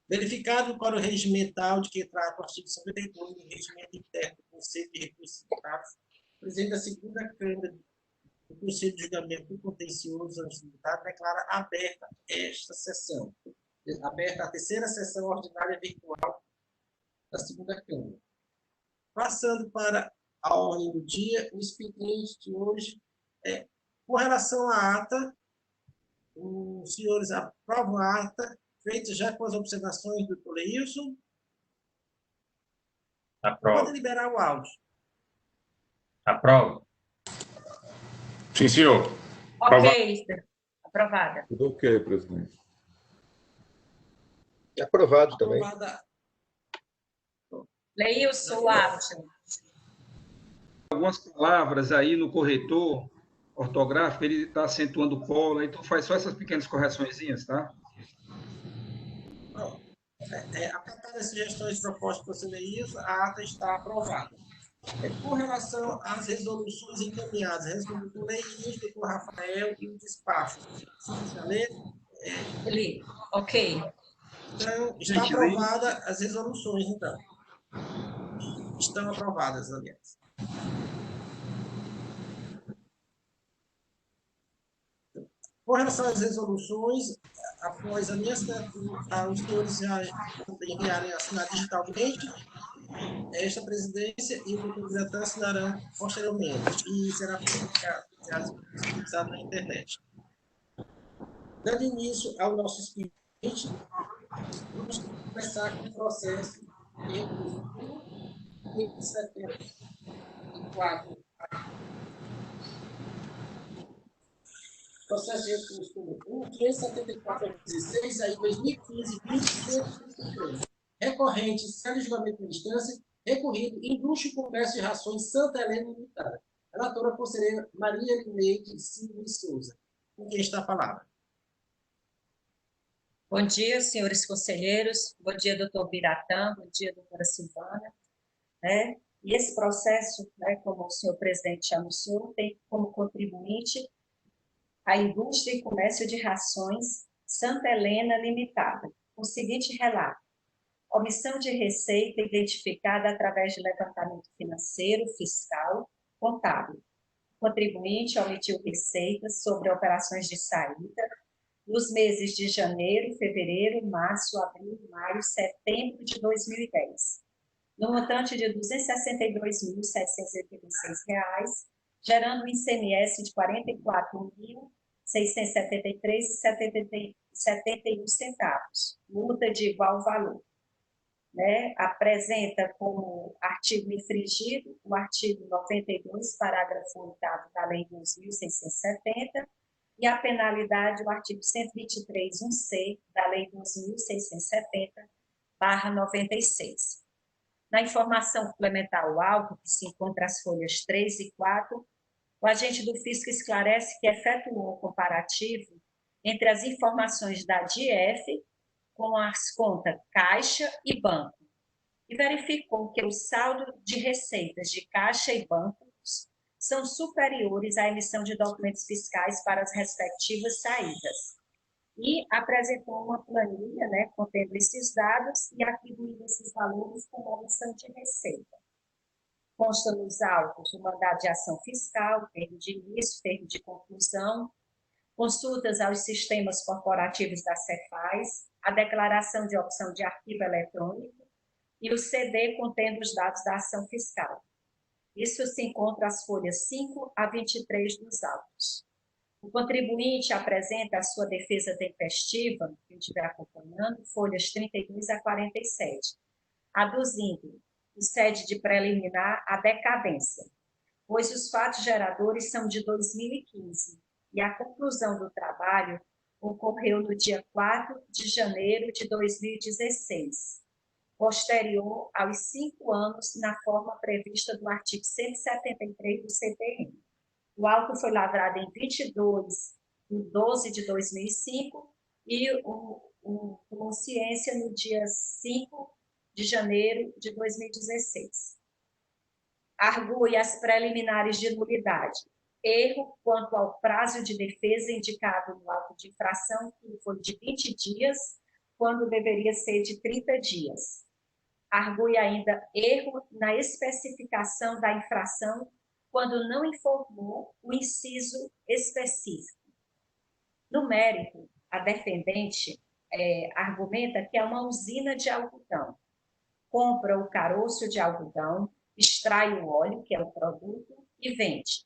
Verificado para o regimental de que trata o artigo 52 do Regimento Interno do Conselho de Recursos Sindicatos, o presidente da segunda Câmara do Conselho de Julgamento do Contencioso Antitributario declara aberta esta sessão, aberta a terceira sessão ordinária virtual da segunda Câmara. Passando para a ordem do dia, o expediente de hoje é, com relação à ata, os senhores aprovam a ata, feita já com as observações do Leilson. Aprovo. Pode liberar o áudio. Aprovo. Sim, senhor. Ok, aprovada. Tudo ok, presidente. Aprovado também. Aprovada. Leilson, o áudio. Algumas palavras aí no corretor ortográfico, ele está acentuando cola, então faz só essas pequenas correçõezinhas, tá? Acatada as sugestões propostas por você, Leilson, a ata está aprovada. Com relação às resoluções encaminhadas, resolução do Leilson, do Rafael e o despacho. Ele, ok. Então, está aprovada as resoluções, então. Estão aprovadas, aliás. Com relação às resoluções, após a minha assinatura, os senhores já enviarem assinar digitalmente, esta presidência e o doutor diretor assinarão posteriormente e será publicado na internet. Dando início ao nosso expediente, vamos começar com o processo de recurso 174. Processo de recurso 574/16, aí 2015-2033. Recorrente, série de julgamento de instância, recorrido, Indústria e Comércio de Rações Santa Helena Limitada. Relatora conselheira Maria Lineide Silva de Souza. Com quem está a palavra? Bom dia, senhores conselheiros. Bom dia, doutor Biratã. Bom dia, doutora Silvana. E esse processo, como o senhor presidente anunciou, tem como contribuinte a Indústria e Comércio de Rações Santa Helena Limitada. O seguinte relato: omissão de receita identificada através de levantamento financeiro, fiscal, contábil. O contribuinte omitiu receitas sobre operações de saída nos meses de janeiro, fevereiro, março, abril, maio, setembro de 2010, no montante de R$ 262.786, gerando um ICMS de R$ 44.673,71, multa de igual valor. Apresenta como artigo infringido o artigo 92, parágrafo 8º da Lei 2.670, e a penalidade, o artigo 123, 1C, da Lei 2.670/96. Na informação complementar ao auto, que se encontra as folhas 3 e 4, o agente do fisco esclarece que efetuou o comparativo entre as informações da DIEF com as contas Caixa e Banco, e verificou que o saldo de receitas de Caixa e Bancos são superiores à emissão de documentos fiscais para as respectivas saídas. E apresentou uma planilha, contendo esses dados e atribuindo esses valores como omissão de receita. Consta nos autos o mandado de ação fiscal, termo de início, termo de conclusão, consultas aos sistemas corporativos da Cefaz, a declaração de opção de arquivo eletrônico e o CD contendo os dados da ação fiscal. Isso se encontra as folhas 5 a 23 dos autos. O contribuinte apresenta a sua defesa tempestiva, quem estiver acompanhando, folhas 32 a 47, aduzindo o sede de preliminar à decadência, pois os fatos geradores são de 2015 e a conclusão do trabalho ocorreu no dia 4 de janeiro de 2016, posterior aos 5 anos na forma prevista do artigo 173 do CPM. O auto foi lavrado em 22 de 12 de 2005 e o consciência no dia 5 de janeiro de 2016. Argue as preliminares de nulidade. Erro quanto ao prazo de defesa indicado no auto de infração, que foi de 20 dias, quando deveria ser de 30 dias. Argue ainda erro na especificação da infração quando não informou o inciso específico. No mérito, a defendente argumenta que é uma usina de algodão. Compra o caroço de algodão, extrai o óleo, que é o produto, e vende.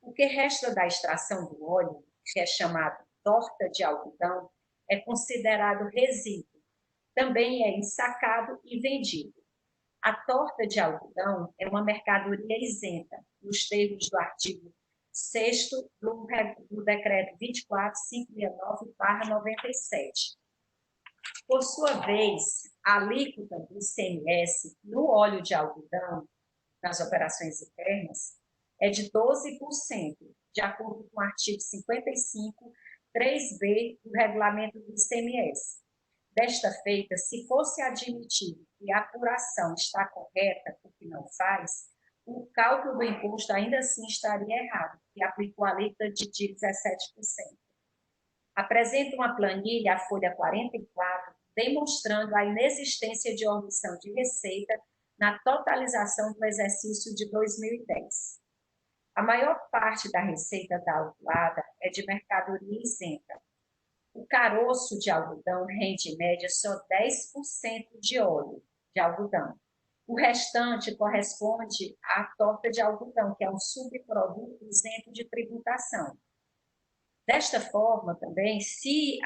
O que resta da extração do óleo, que é chamado torta de algodão, é considerado resíduo. Também é ensacado e vendido. A torta de algodão é uma mercadoria isenta, nos termos do artigo 6º do Decreto 24.569/97. Por sua vez, a alíquota do ICMS no óleo de algodão, nas operações internas, é de 12%, de acordo com o artigo 55, 3b do regulamento do ICMS. Desta feita, se fosse admitido que a apuração está correta, o que não faz, o cálculo do imposto ainda assim estaria errado, que aplicou a alíquota de 17%. Apresenta uma planilha, a folha 44, demonstrando a inexistência de omissão de receita na totalização do exercício de 2010. A maior parte da receita da autuada é de mercadoria isenta. O caroço de algodão rende, em média, só 10% de óleo de algodão. O restante corresponde à torta de algodão, que é um subproduto isento de tributação. Desta forma, também, se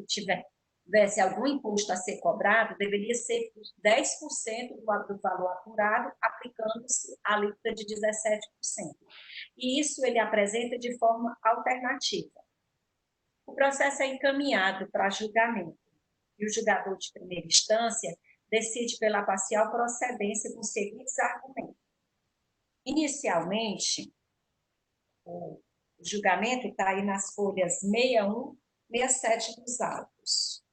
tivesse algum imposto a ser cobrado, deveria ser 10% do valor apurado, aplicando-se a alíquota de 17%. E isso ele apresenta de forma alternativa. O processo é encaminhado para julgamento, e o julgador de primeira instância decide pela parcial procedência com os seguintes argumentos. Inicialmente, o julgamento está aí nas folhas 61, 67 dos autos.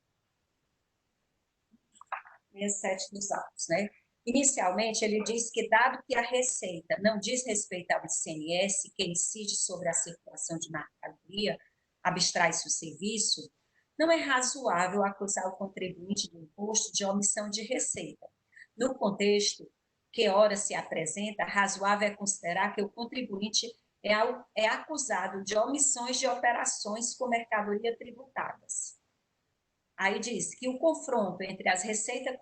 67 dos autos, né? Inicialmente, ele diz que, dado que a receita não diz respeito ao ICMS, que incide sobre a circulação de mercadoria, abstrai-se o serviço, não é razoável acusar o contribuinte do imposto de omissão de receita. No contexto que ora se apresenta, razoável é considerar que o contribuinte é acusado de omissões de operações com mercadoria tributadas. Aí diz que o confronto entre as receitas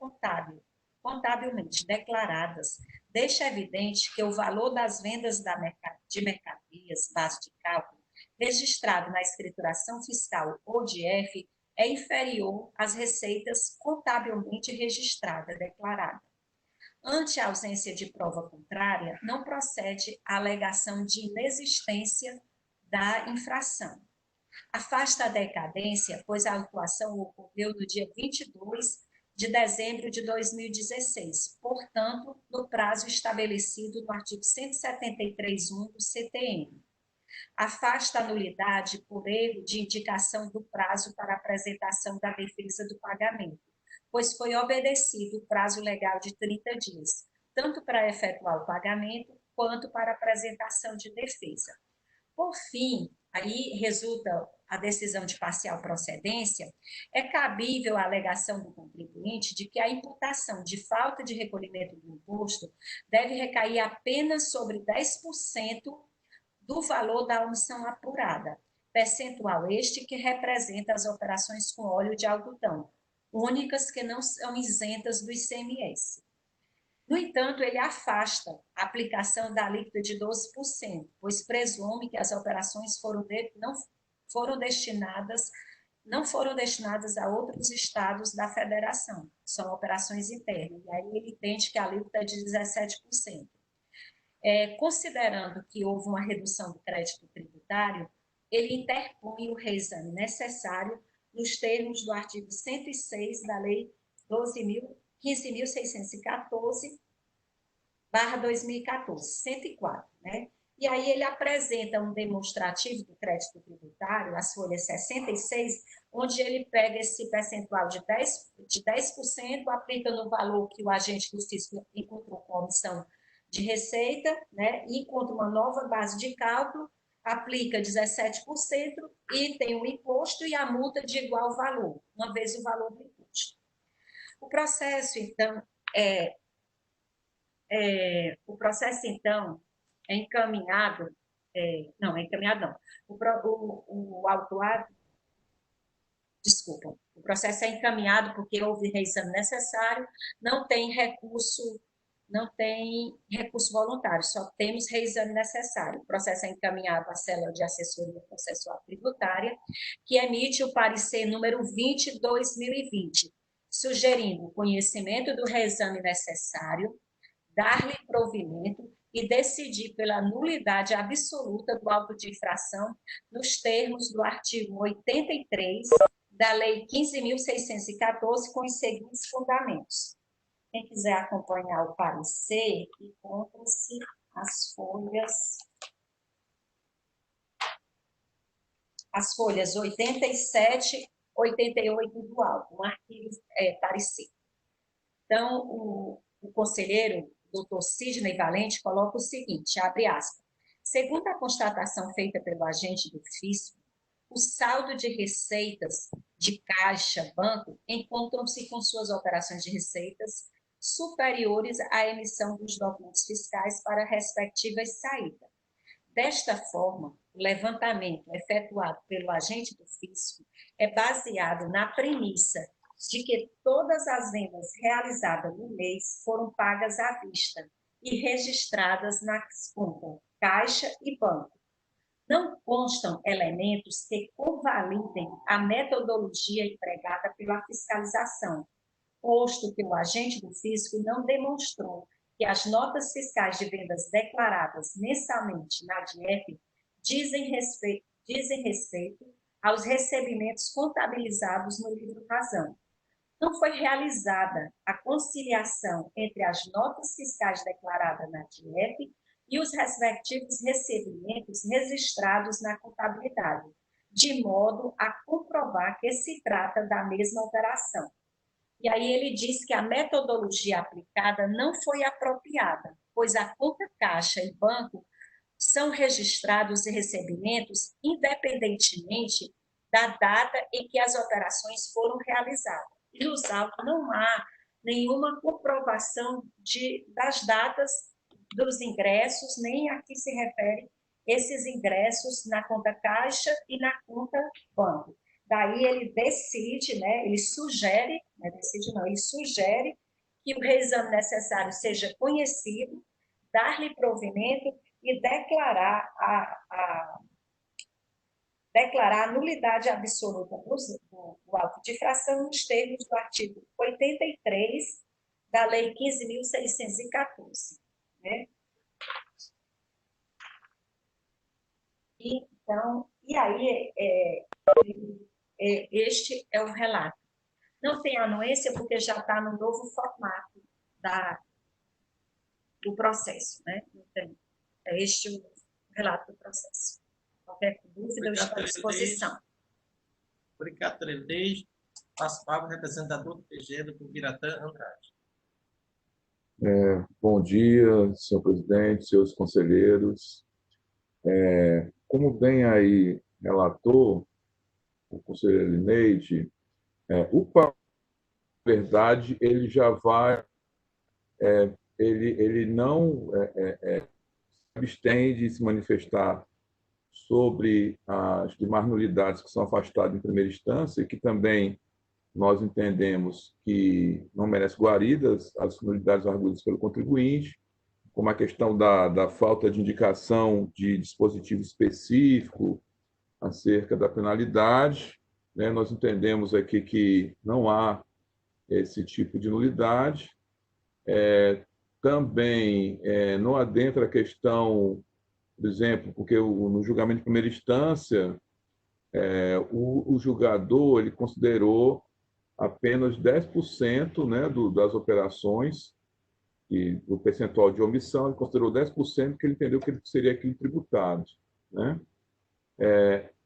contabilmente declaradas deixa evidente que o valor das vendas de mercadorias, base de cálculo, registrado na escrituração fiscal ou de F, é inferior às receitas contabilmente registradas, declaradas. Ante a ausência de prova contrária, não procede a alegação de inexistência da infração. Afasta a decadência, pois a autuação ocorreu no dia 22 de dezembro de 2016, portanto, no prazo estabelecido no artigo 173.1 do CTN. Afasta a nulidade por erro de indicação do prazo para apresentação da defesa do pagamento, pois foi obedecido o prazo legal de 30 dias, tanto para efetuar o pagamento quanto para apresentação de defesa. Por fim, aí resulta a decisão de parcial procedência, é cabível a alegação do contribuinte de que a imputação de falta de recolhimento do imposto deve recair apenas sobre 10% do valor da omissão apurada, percentual este que representa as operações com óleo de algodão, únicas que não são isentas do ICMS. No entanto, ele afasta a aplicação da alíquota de 12%, pois presume que as operações não foram destinadas a outros estados da federação, são operações internas, e aí ele entende que a alíquota é de 17%. Considerando que houve uma redução do crédito tributário, ele interpõe o reexame necessário nos termos do artigo 106 da Lei 15.614/2014, 104, né? E aí ele apresenta um demonstrativo do crédito tributário, as folhas 66, onde ele pega esse percentual de 10%, aplica no valor que o agente do fisco encontrou com a omissão de receita, né, e encontra uma nova base de cálculo aplica 17% e tem o imposto e a multa de igual valor, uma vez o valor do imposto. O processo, então, é encaminhado, não, o autuado, desculpa, o processo é encaminhado porque houve reexame necessário, não tem recurso voluntário, só temos reexame necessário. O processo é encaminhado à célula de assessoria processual tributária, que emite o parecer número 20/2020, sugerindo o conhecimento do reexame necessário, dar-lhe provimento e decidir pela nulidade absoluta do auto de infração nos termos do artigo 83 da Lei 15.614, com os seguintes fundamentos. Quem quiser acompanhar o parecer, encontra-se as folhas 87, 88 do auto, um artigo parecer. Então, o conselheiro, doutor Sidney Valente, coloca o seguinte, abre aspas, segundo a constatação feita pelo agente do fisco, o saldo de receitas de caixa, banco, encontram-se com suas operações de receitas superiores à emissão dos documentos fiscais para respectivas saídas. Desta forma, o levantamento efetuado pelo agente do fisco é baseado na premissa de que todas as vendas realizadas no mês foram pagas à vista e registradas nas contas caixa e banco. Não constam elementos que convalidem a metodologia empregada pela fiscalização, posto que o agente do fisco não demonstrou que as notas fiscais de vendas declaradas mensalmente na DIEP dizem respeito aos recebimentos contabilizados no livro-razão. Não foi realizada a conciliação entre as notas fiscais declaradas na DIEP e os respectivos recebimentos registrados na contabilidade, de modo a comprovar que se trata da mesma operação. E aí ele diz que a metodologia aplicada não foi apropriada, pois a conta caixa e banco são registrados recebimentos independentemente da data em que as operações foram realizadas. E nos autos não há nenhuma comprovação das datas dos ingressos, nem a que se refere esses ingressos na conta caixa e na conta banco. Daí ele decide, ele sugere que o reexame necessário seja conhecido, dar-lhe provimento e declarar a nulidade absoluta do auto de infração nos termos do artigo 83 da Lei 15.614. Né? Então, e aí, este é o relato. Não tem anuência porque já está no novo formato do processo, né? Não tem. É este o relato do processo. Qualquer dúvida, eu estou à disposição. Obrigado, Trelez. Passo a palavra ao representador do PG, do Biratã Andrade. Bom dia, senhor presidente, senhores conselheiros. Como bem aí relatou o conselheiro Lineide, na verdade, ele já vai, ele não abstém de se manifestar sobre as demais nulidades que são afastadas em primeira instância, e que também nós entendemos que não merece guaridas, as nulidades arguidas pelo contribuinte, como a questão da falta de indicação de dispositivo específico acerca da penalidade. Né? Nós entendemos aqui que não há esse tipo de nulidade. Também não adentra a questão, por exemplo, porque no julgamento de primeira instância, o julgador ele considerou apenas 10%, né, das operações, e do percentual de omissão, ele considerou 10%, que ele entendeu que seria aquilo tributado. Né?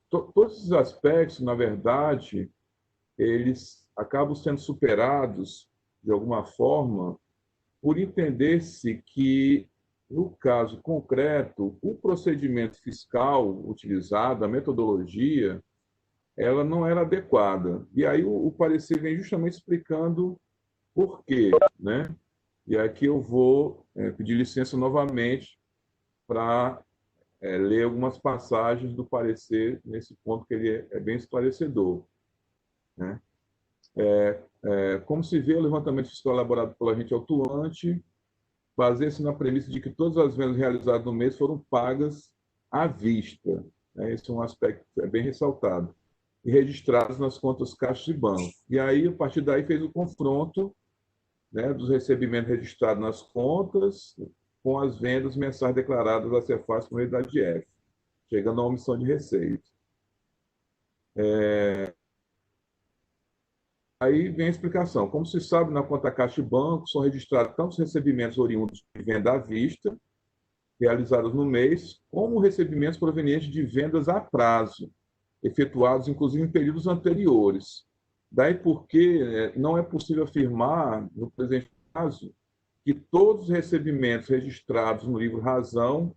Todos esses aspectos, na verdade, eles acabam sendo superados, de alguma forma, por entender-se que no caso concreto, o procedimento fiscal utilizado, a metodologia, ela não era adequada. E aí o parecer vem justamente explicando por quê, né? E aqui eu vou pedir licença novamente para ler algumas passagens do parecer nesse ponto que ele é bem esclarecedor, né? Como se vê, o levantamento fiscal elaborado pelo agente autuante baseia-se na premissa de que todas as vendas realizadas no mês foram pagas à vista, né? Esse é um aspecto bem ressaltado, e registradas nas contas caixa e banco. E aí, a partir daí, fez o confronto, né, dos recebimentos registrados nas contas com as vendas mensais declaradas a Cefaz por meio da DIEF, chegando à omissão de receita. Aí vem a explicação. Como se sabe, na conta caixa e banco são registrados tanto os recebimentos oriundos de venda à vista, realizados no mês, como recebimentos provenientes de vendas a prazo, efetuados inclusive em períodos anteriores. Daí porque não é possível afirmar, no presente caso, que todos os recebimentos registrados no livro Razão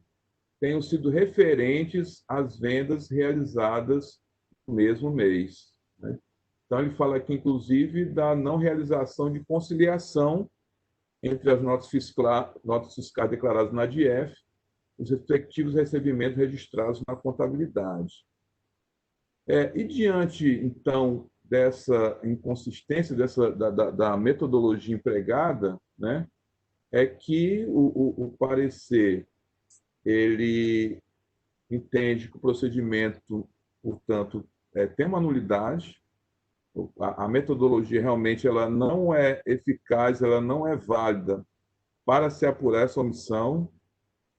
tenham sido referentes às vendas realizadas no mesmo mês, né? Então, ele fala aqui, inclusive, da não realização de conciliação entre as notas fiscais declaradas na DIEF e os respectivos recebimentos registrados na contabilidade. E diante, então, dessa inconsistência da metodologia empregada, né, é que o parecer ele entende que o procedimento, portanto, tem uma nulidade. A metodologia realmente ela não é eficaz, ela não é válida para se apurar essa omissão.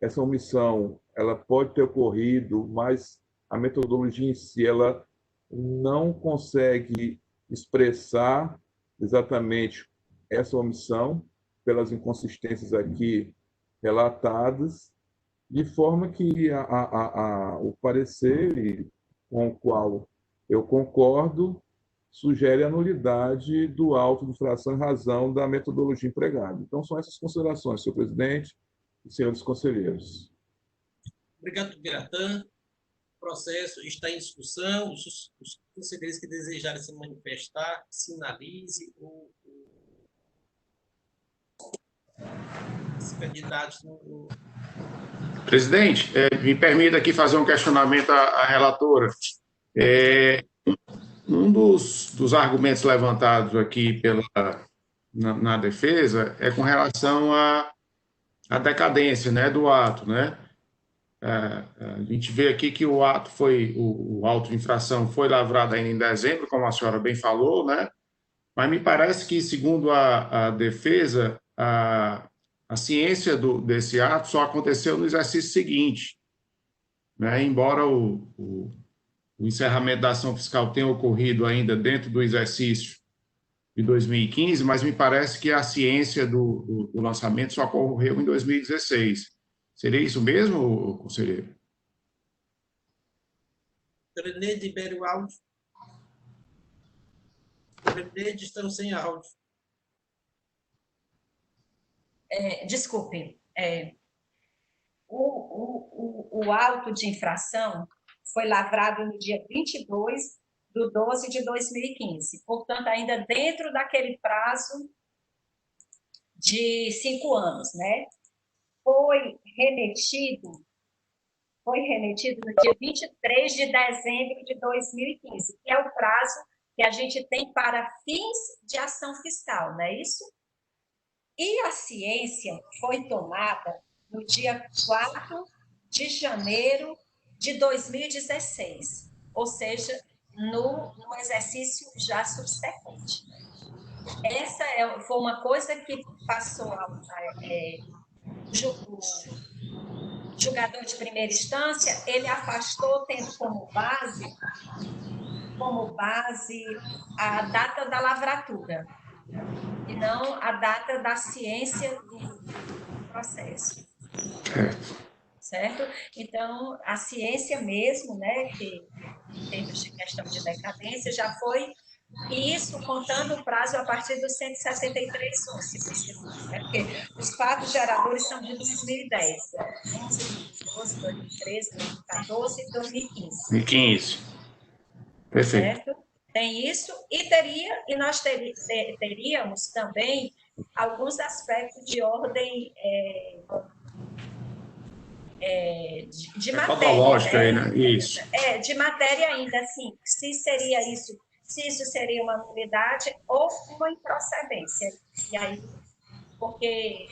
Essa omissão ela pode ter ocorrido, mas a metodologia em si ela não consegue expressar exatamente essa omissão pelas inconsistências aqui relatadas, de forma que o parecer com o qual eu concordo sugere a nulidade do auto de infração em razão da metodologia empregada. Então, são essas considerações, senhor presidente e senhores conselheiros. Obrigado, Biratã. O processo está em discussão. Os conselheiros que desejarem se manifestar, sinalize os candidatos no... Presidente, me permita aqui fazer um questionamento à relatora. Um dos argumentos levantados aqui na defesa é com relação à decadência, né, do ato, né? A gente vê aqui que o auto de infração foi lavrado ainda em dezembro, como a senhora bem falou, né? Mas me parece que, segundo a defesa, a ciência desse ato só aconteceu no exercício seguinte, né? Embora o encerramento da ação fiscal tenha ocorrido ainda dentro do exercício de 2015, mas me parece que a ciência do lançamento só ocorreu em 2016. Seria isso mesmo, conselheiro? Presidente, libere o áudio. Presidente, estamos sem áudio. Desculpe. O auto de infração foi lavrado no dia 22/12/2015. Portanto, ainda dentro daquele prazo de 5 anos, né? Foi remetido no dia 23 de dezembro de 2015, que é o prazo que a gente tem para fins de ação fiscal, não é isso? E a ciência foi tomada no dia 4 de janeiro de 2016, ou seja, no exercício já subsequente. Essa foi uma coisa que passou o julgador de primeira instância, ele afastou, tendo como base a data da lavratura, e não a data da ciência do processo. Certo? Então, a ciência mesmo, né, que em termos de questão de decadência, já foi E isso contando o prazo a partir do 163.1, se precisar, né? Porque os fatos geradores são de 2010, 2011, 2012, 2013, 2014 e 2015. 2015. Perfeito. Certo? Tem isso, e nós teríamos também alguns aspectos de ordem de matéria. Né? Isso. De matéria ainda, assim, se isso seria uma nulidade ou uma improcedência. E aí, porque,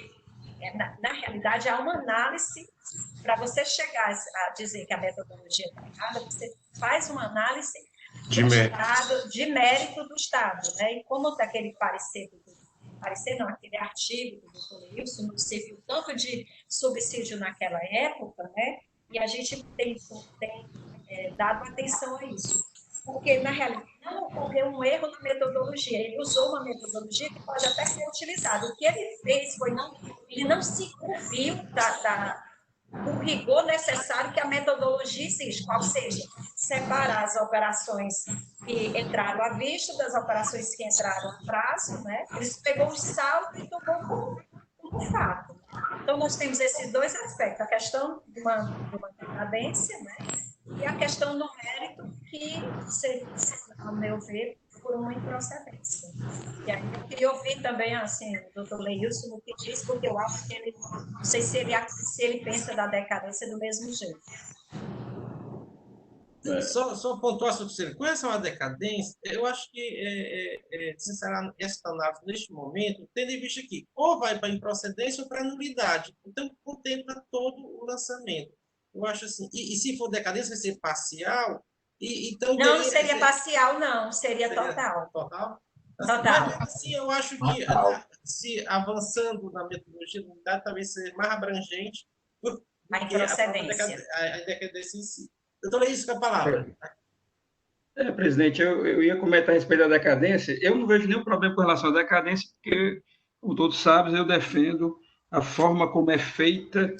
na realidade, há uma análise, para você chegar a dizer que a metodologia está errada, você faz uma análise de mérito do Estado, né? E como está aquele aquele artigo do doutor Leilson, não se viu tanto de subsídio naquela época, né? E a gente tem dado atenção a isso. Porque, na realidade, não ocorreu um erro na metodologia. Ele usou uma metodologia que pode até ser utilizada. O que ele fez foi ele não se cumpriu do rigor necessário que a metodologia exige, qual seja separar as operações que entraram à vista das operações que entraram a prazo, né? Eles pegou o saldo e tomou como fato. Então, nós temos esses dois aspectos, a questão de uma decadência, né? E a questão do mérito, que seria, ao meu ver, por uma improcedência. E aí eu queria ouvir também, assim, o doutor Leilson, o que diz, porque eu acho que ele, não sei se ele pensa da decadência do mesmo jeito. Só pontuar sobre você. Com essa decadência, eu acho que, sinceramente, essa análise, neste momento, tendo em vista que ou vai para improcedência ou para nulidade. Então, contempla todo o lançamento. Eu acho assim. E se for decadência, vai ser parcial. Então, não seria parcial, não. Seria total. Total? Total. Mas, assim, eu acho que, se avançando na metodologia da unidade, talvez seja mais abrangente do a improcedência. A decadência em si. Doutor Leilson, com a palavra. Presidente, eu ia comentar a respeito da decadência. Eu não vejo nenhum problema com relação à decadência, porque, como todos sabem, eu defendo a forma como é feita,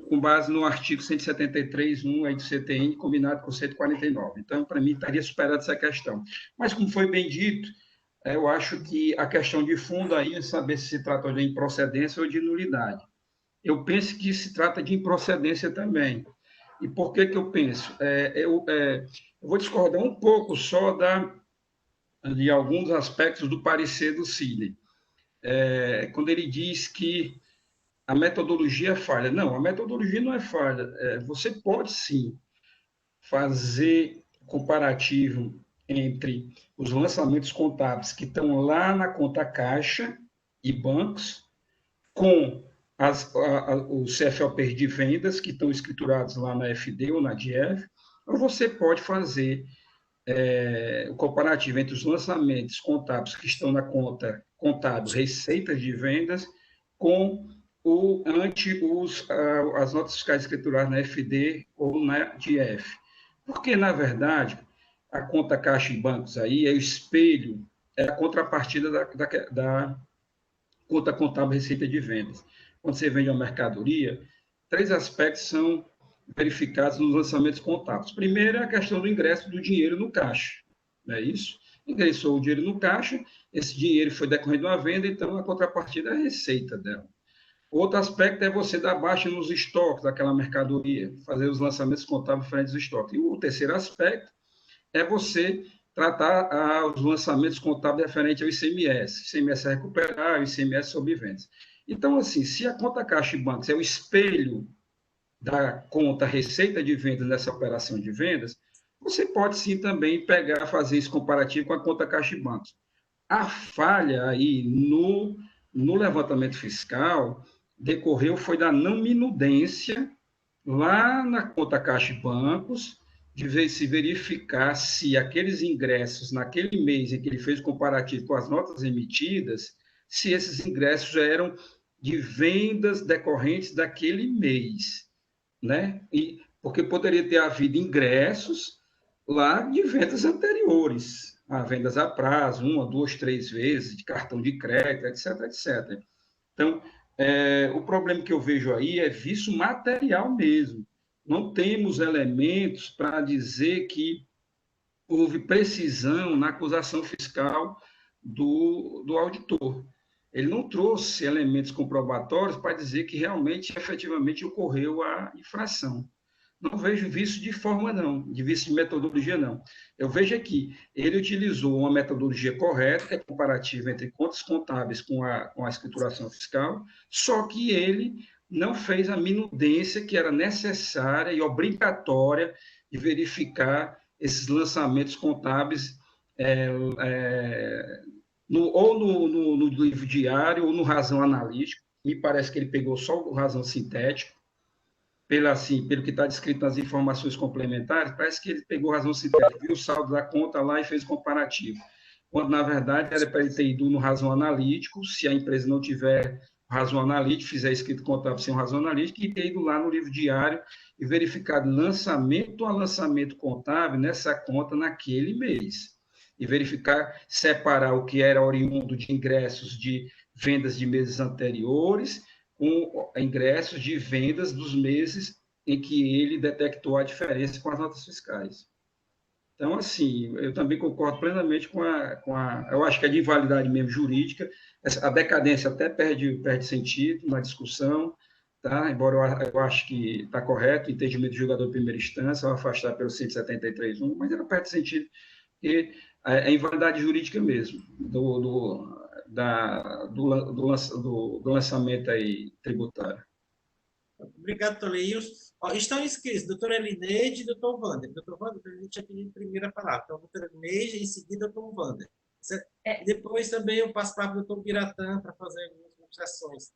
com base no artigo 173.1 aí do CTN, combinado com o 149. Então, para mim, estaria superada essa questão. Mas, como foi bem dito, eu acho que a questão de fundo aí é saber se trata de improcedência ou de nulidade. Eu penso que se trata de improcedência também. E por que eu penso? Eu vou discordar um pouco só de alguns aspectos do parecer do Sidney. Quando ele diz que a metodologia é falha. Não, a metodologia não é falha. Você pode, sim, fazer comparativo entre os lançamentos contábeis que estão lá na conta caixa e bancos com os CFOPs de vendas que estão escriturados lá na FD ou na DF, ou você pode fazer o comparativo entre os lançamentos contábeis que estão na conta contábil receitas de vendas com as notas fiscais escrituradas na FD ou na DF. Porque, na verdade, a conta caixa e bancos aí é o espelho, é a contrapartida da conta contábil receita de vendas. Quando você vende uma mercadoria, 3 aspectos são verificados nos lançamentos contábeis. Primeiro é a questão do ingresso do dinheiro no caixa, não é isso? Ingressou o dinheiro no caixa, esse dinheiro foi decorrente de uma venda, então a contrapartida é a receita dela. Outro aspecto é você dar baixa nos estoques daquela mercadoria, fazer os lançamentos contábeis frente aos estoques. E o terceiro aspecto é você tratar os lançamentos contábeis referentes ao ICMS. ICMS é recuperar, o ICMS sobre vendas. Então, assim, se a conta caixa e bancos é o espelho da conta receita de vendas nessa operação de vendas, você pode sim também fazer esse comparativo com a conta caixa e bancos. A falha aí no levantamento fiscal foi da não minudência lá na conta caixa e bancos, de se verificar se aqueles ingressos naquele mês em que ele fez o comparativo com as notas emitidas, se esses ingressos já eram de vendas decorrentes daquele mês, né? Porque poderia ter havido ingressos lá de vendas anteriores, a vendas a prazo, 1, 2, 3 vezes, de cartão de crédito, etc, etc. Então, o problema que eu vejo aí é vício material mesmo. Não temos elementos para dizer que houve precisão na acusação fiscal do auditor. Ele não trouxe elementos comprobatórios para dizer que realmente, efetivamente, ocorreu a infração. Não vejo vício de forma, não, de vício de metodologia, não. Eu vejo aqui, ele utilizou uma metodologia correta, que é comparativa entre contas contábeis com a escrituração fiscal, só que ele não fez a minudência que era necessária e obrigatória de verificar esses lançamentos contábeis ou no livro diário ou no razão analítico. Me parece que ele pegou só o razão sintético, pelo que está descrito nas informações complementares, parece que ele pegou razão sintética, viu o saldo da conta lá e fez comparativo. Quando, na verdade, era para ele ter ido no razão analítico, se a empresa não tiver razão analítica, fizer escrito contábil sem razão analítica, e ter ido lá no livro diário e verificado lançamento a lançamento contábil nessa conta naquele mês. E verificar, separar o que era oriundo de ingressos de vendas de meses anteriores com ingressos de vendas dos meses em que ele detectou a diferença com as notas fiscais. Então, assim, eu também concordo plenamente com eu acho que é de invalidade mesmo jurídica, a decadência até perde sentido na discussão, tá? Embora eu acho que está correto o entendimento do julgador de primeira instância, ao afastar pelo 173.1, mas ela perde sentido, porque é invalidade jurídica mesmo, do lançamento aí tributário. Obrigado, doutor Leilson. Estão inscritos doutora Elineide e doutor Wander. Doutor Wander, a gente tinha pedido primeiro a palavra. Então, doutora Elineide, em seguida, doutor Wander. Depois também eu passo para o doutor Biratã para fazer algumas observações.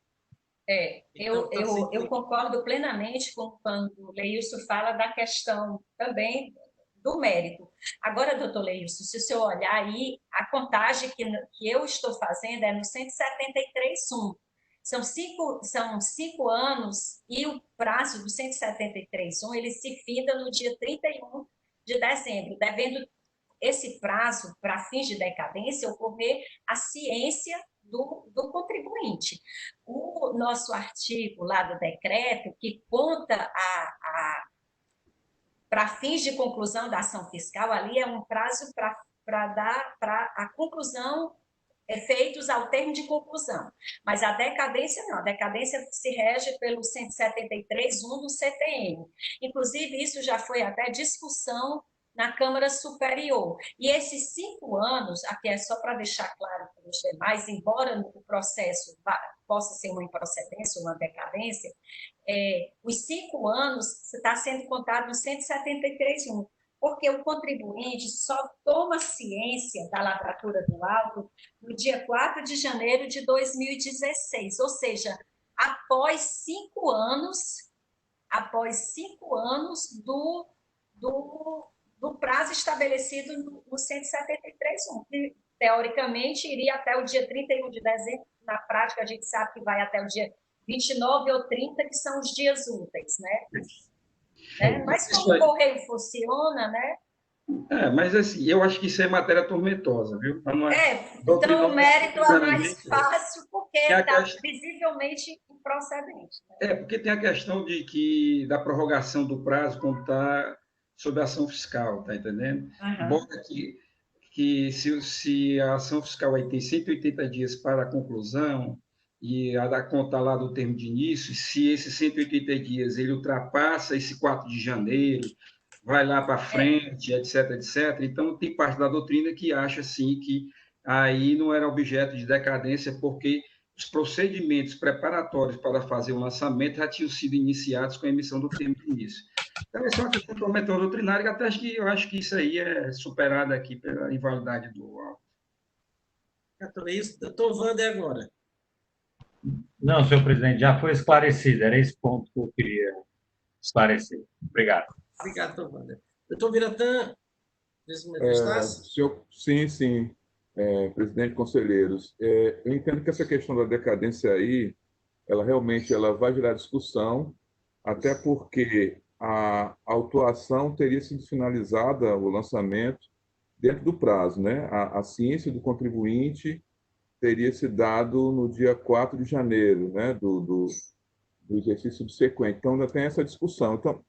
Eu concordo plenamente com quando o Leilson fala da questão também do mérito. Agora, doutor Leilson, se o senhor olhar aí, a contagem que eu estou fazendo é no 173.1. São cinco anos e o prazo do 173.1 ele se finda no dia 31 de dezembro, devendo esse prazo para fins de decadência ocorrer a ciência do contribuinte. O nosso artigo lá do decreto, que conta para fins de conclusão da ação fiscal, ali é um prazo para dar para a conclusão, efeitos ao termo de conclusão. Mas a decadência não, a decadência se rege pelo 173.1 do CTN. Inclusive, isso já foi até discussão na Câmara Superior. E esses 5 anos, aqui é só para deixar claro para os demais, embora o processo possa ser uma improcedência, uma decadência, os 5 anos está sendo contado no 173.1, porque o contribuinte só toma ciência da lavratura do auto no dia 4 de janeiro de 2016, ou seja, após 5 anos do prazo estabelecido no 173.1, que teoricamente iria até o dia 31 de dezembro, na prática a gente sabe que vai até o dia 29 ou 30, que são os dias úteis, né? Mas como o correio funciona, né? Mas assim, eu acho que isso é matéria tormentosa, viu? Então o mérito é mais fácil, porque está visivelmente improcedente. Né? Porque tem a questão da prorrogação do prazo quando está sob ação fiscal, tá entendendo? Bom, que se a ação fiscal aí tem 180 dias para a conclusão, e a da conta lá do termo de início, se esses 180 dias ele ultrapassa esse 4 de janeiro, vai lá para frente, etc., etc., então tem parte da doutrina que acha, assim, que aí não era objeto de decadência, porque os procedimentos preparatórios para fazer o lançamento já tinham sido iniciados com a emissão do termo de início. Então, essa é uma questão completamente doutrinária, que até eu acho que isso aí é superado aqui pela invalidade do auto. Doutor Wander, agora. Não, senhor presidente, já foi esclarecido. Era esse ponto que eu queria esclarecer. Obrigado. Obrigado, doutor Wander. Doutor Biratã, sim. Presidente, conselheiros, eu entendo que essa questão da decadência aí, ela realmente vai gerar discussão, até porque a autuação teria sido finalizada, o lançamento, dentro do prazo, né? A ciência do contribuinte teria se dado no dia 4 de janeiro, né? do exercício subsequente. Então, ainda tem essa discussão. Então,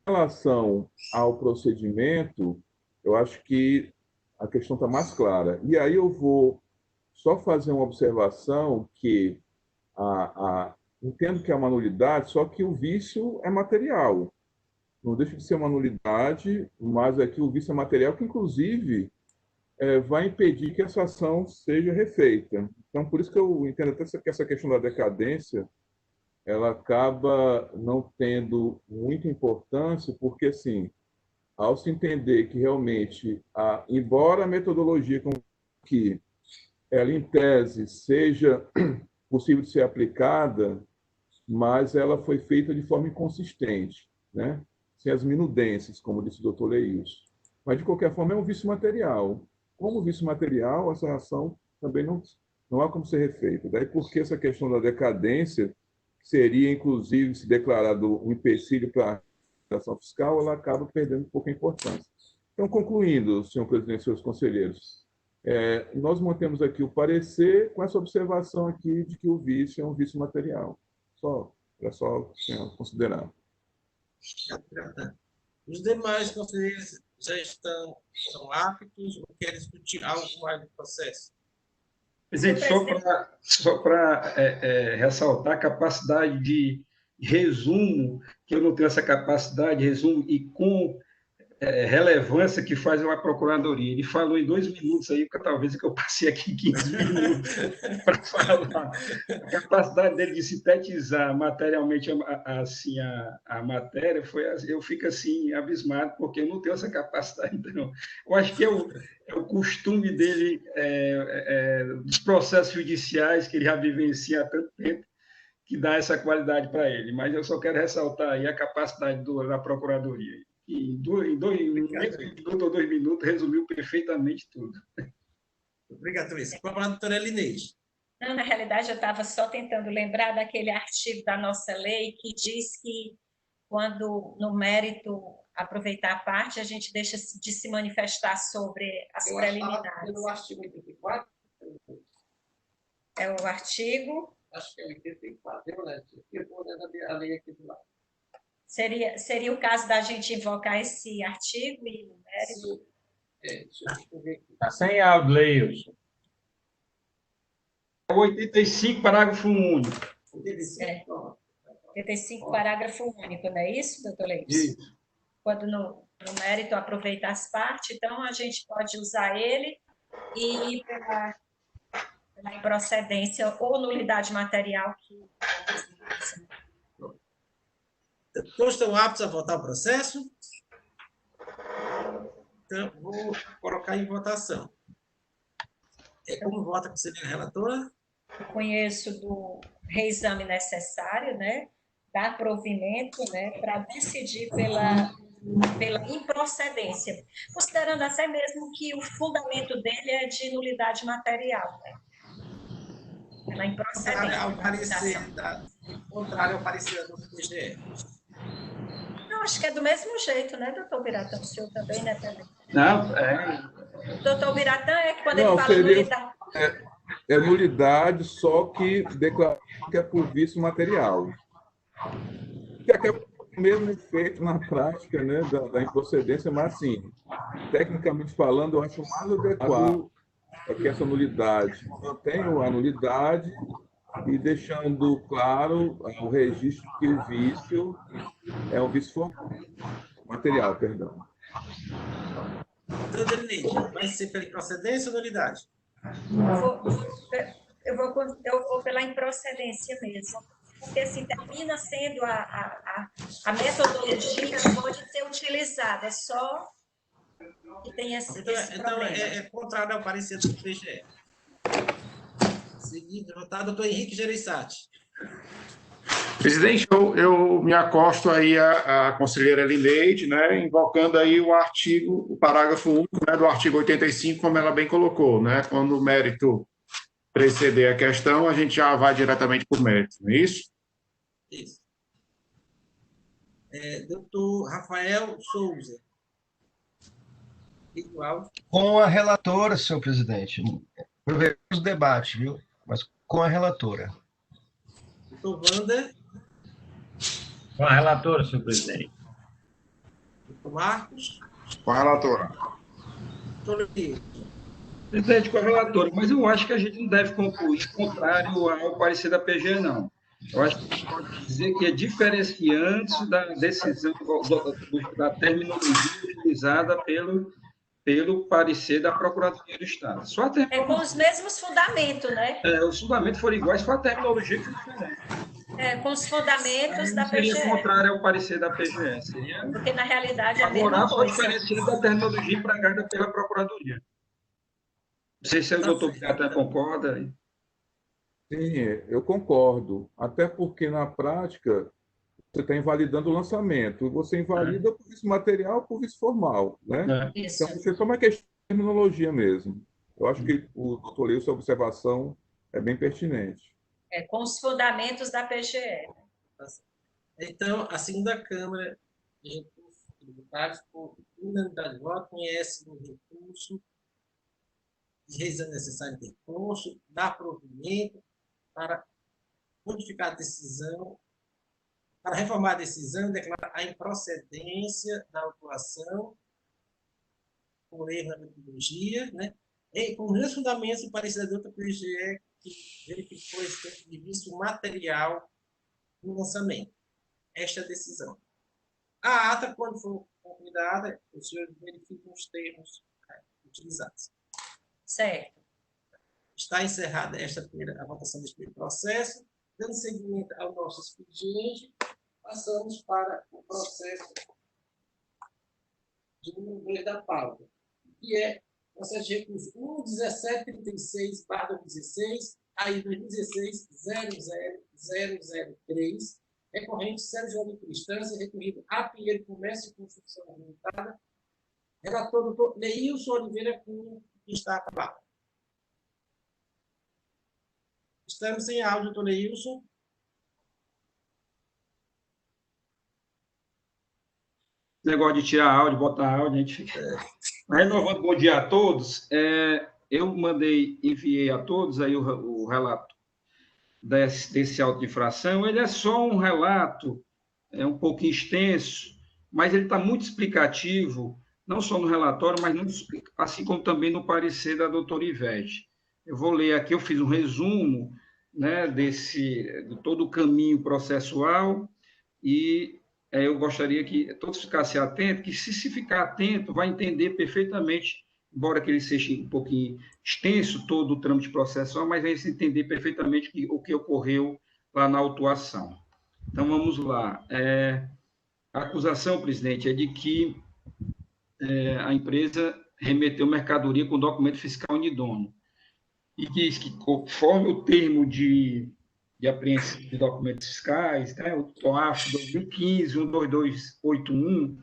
em relação ao procedimento, eu acho que a questão está mais clara. E aí eu vou só fazer uma observação que entendo que é uma nulidade, só que o vício é material. Não deixa de ser uma nulidade, mas aqui o vício é material que, inclusive, vai impedir que essa ação seja refeita. Então, por isso que eu entendo até que essa questão da decadência ela acaba não tendo muita importância, porque, assim, ao se entender que realmente, embora a metodologia que ela, em tese, seja possível de ser aplicada, mas ela foi feita de forma inconsistente, né? Sem as minudências, como disse o doutor Leilson. Mas, de qualquer forma, é um vício material. Como vício material, essa ação também não há como ser refeita. Daí porque essa questão da decadência seria, inclusive, se declarado um empecilho para a ação fiscal, ela acaba perdendo um pouco a importância. Então, concluindo, senhor presidente e senhores conselheiros, nós mantemos aqui o parecer com essa observação aqui de que o vício é um vício material. Para só considerar. Os demais conselheiros já são aptos ou querem discutir algo mais do processo? Presidente, só para ressaltar a capacidade de resumo, que eu não tenho essa capacidade de resumo e com relevância que faz uma procuradoria. Ele falou em 2 minutos aí, porque talvez que eu passei aqui 15 minutos para falar. A capacidade dele de sintetizar materialmente assim, a matéria, eu fico assim, abismado, porque eu não tenho essa capacidade. Então, eu acho que é o costume dele, dos processos judiciais que ele já vivencia há tanto tempo, que dá essa qualidade para ele. Mas eu só quero ressaltar aí a capacidade da procuradoria. Em 2 minutos ou 2 minutos, resumiu perfeitamente tudo. Obrigado, Luiz. Com a palavra, doutora Elineide. Não, na realidade, eu estava só tentando lembrar daquele artigo da nossa lei que diz que, quando no mérito aproveitar a parte, a gente deixa de se manifestar sobre as preliminares. No artigo 84? É o artigo... Acho que é 84, eu vou olhando a lei aqui do lado. Seria o caso da gente invocar esse artigo e no mérito? Deixa eu ver aqui. Está sem áudio, Leilson. É o 85, parágrafo único. 85, parágrafo único, não é isso, doutor Leilson? Isso. Quando no mérito aproveitar as partes, então a gente pode usar ele e pela improcedência ou nulidade material que... Todos estão aptos a votar o processo? Então, vou colocar em votação. Como vota a conselheira relatora? Eu conheço do reexame necessário, né? Dar provimento, né? Para decidir pela improcedência, considerando até mesmo que o fundamento dele é de nulidade material, né? Pela improcedência. Contrário ao parecer do TGE. Não, acho que é do mesmo jeito, né, doutor Biratã? O senhor também, né, também? Não, Doutor Biratã é que quando ele fala nulidade... É nulidade, só que declara que é por vício material. Que acaba o mesmo efeito na prática, né, da improcedência, mas, assim, tecnicamente falando, eu acho mais adequado que essa nulidade mantenha a nulidade e deixando claro o registro que o vício é um vício material, perdão. Doutora Elineide, vai ser pela improcedência ou nulidade? Eu vou pela improcedência mesmo, porque assim, termina sendo a metodologia pode ser utilizada, só que tem esse então é contrário ao parecer do TGE. Seguindo, votado, doutor Henrique Gereissati. Presidente, eu me acosto aí à conselheira Elineide, né, invocando aí o parágrafo único, né, do artigo 85, como ela bem colocou, né, quando o mérito preceder a questão, a gente já vai diretamente para o mérito, não é isso? Isso. Doutor Rafael Souza. Igual. Com a relatora, senhor presidente. Aproveitamos o debate, viu? Mas com a relatora. Doutor Wander. Com a relatora, senhor presidente. Doutor Marcos. Com a relatora. Presidente, com a relatora, mas eu acho que a gente não deve concluir contrário ao parecer da PGE, não. Eu acho que a gente pode dizer que é diferenciante da decisão, da terminologia utilizada pelo parecer da Procuradoria do Estado. Só a com os mesmos fundamentos, né? Os fundamentos foram iguais, só a terminologia que foi diferente. Com os fundamentos da PGE. Seria contrário ao parecer da PGE. Seria... Porque, na realidade, é a mesma coisa. Agora, só diferenciando da terminologia empregada pela Procuradoria. Não sei se o doutor Bigatã concorda. Sim, eu concordo. Até porque, na prática, você está invalidando o lançamento. Você invalida por vício material, por vício formal. Né? Isso. Então, você toma a questão de terminologia mesmo. Eu acho que o doutor Leu, sua observação é bem pertinente. Com os fundamentos da PGE. Então, a segunda Câmara de Recursos Tributários, por unanimidade de voto, conhece o recurso de revisão necessária de recurso, dá provimento para modificar a decisão, para reformar a decisão e declarar a improcedência da autuação por erro na metodologia, né? E com os fundamentos e parecer da outra PGE que verificou esse tempo de vício material no lançamento. Esta decisão. A ata, quando for convidada, os senhores verificam os termos utilizados. Certo. Está encerrada a votação deste processo. Dando seguimento ao nosso expediente, passamos para o processo de número 2 da pauta, que é o processo de recurso 1.1736/2016, aí 2016-00003, recorrente Sérgio João de Cristância, recorrido a Pinheiro Comércio e Construção Limitada, relator doutor Leilson Oliveira Cunha, que está acabado. Estamos sem áudio, doutor Leilson. Negócio de tirar áudio, botar áudio, a gente fica... Renovando, bom dia a todos. Eu enviei a todos aí o relato desse auto de infração. Ele é só um relato, um pouquinho extenso, mas ele está muito explicativo, não só no relatório, mas assim como também no parecer da doutora Ivete. Eu vou ler aqui, eu fiz um resumo, né, de todo o caminho processual e eu gostaria que todos ficassem atentos, que se ficar atento, vai entender perfeitamente, embora que ele seja um pouquinho extenso, todo o trâmite processual, mas vai se entender perfeitamente o que ocorreu lá na autuação. Então, vamos lá. A acusação, presidente, é de que a empresa remeteu mercadoria com documento fiscal unidono e diz que, conforme o termo de apreensão de documentos fiscais, né, o TOAF 2015-12281,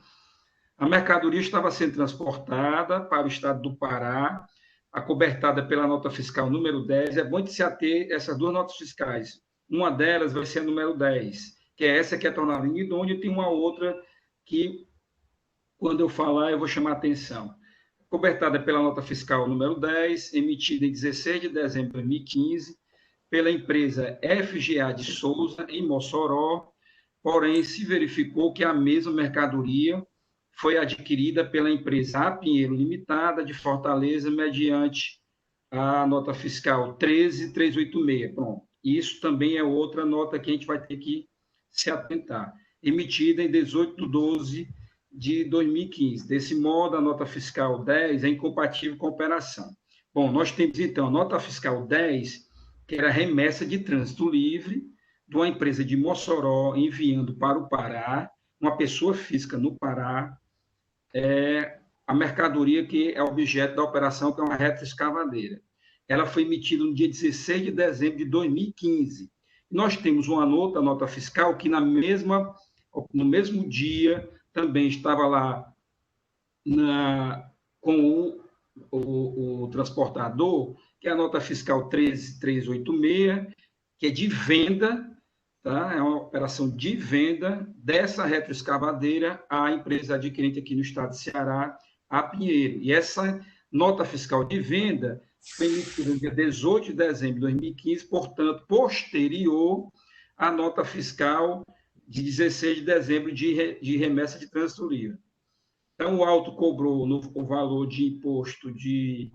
a mercadoria estava sendo transportada para o estado do Pará, acobertada pela nota fiscal número 10. É bom de se ater essas duas notas fiscais. Uma delas vai ser a número 10, que é essa que é tornada inidônea, e tem uma outra que, quando eu falar, eu vou chamar a atenção. Cobertada pela nota fiscal número 10, emitida em 16 de dezembro de 2015, pela empresa FGA de Souza, em Mossoró, porém, se verificou que a mesma mercadoria foi adquirida pela empresa A Pinheiro Limitada, de Fortaleza, mediante a nota fiscal 13386. Pronto. Isso também é outra nota que a gente vai ter que se atentar. Emitida em 18/12 de 2015. Desse modo, a nota fiscal 10 é incompatível com a operação. Bom, nós temos, então, a nota fiscal 10, que era remessa de trânsito livre de uma empresa de Mossoró enviando para o Pará, uma pessoa física no Pará, a mercadoria que é objeto da operação, que é uma retroescavadeira. Ela foi emitida no dia 16 de dezembro de 2015. Nós temos uma outra nota fiscal que no mesmo dia também estava lá com o transportador, que é a nota fiscal 13386, que é de venda, tá? É uma operação de venda dessa retroescavadeira à empresa adquirente aqui no estado de Ceará, a Pinheiro. E essa nota fiscal de venda foi emitida no dia 18 de dezembro de 2015, portanto, posterior à nota fiscal de 16 de dezembro de remessa de trânsito livre. Então, o auto cobrou o valor de imposto de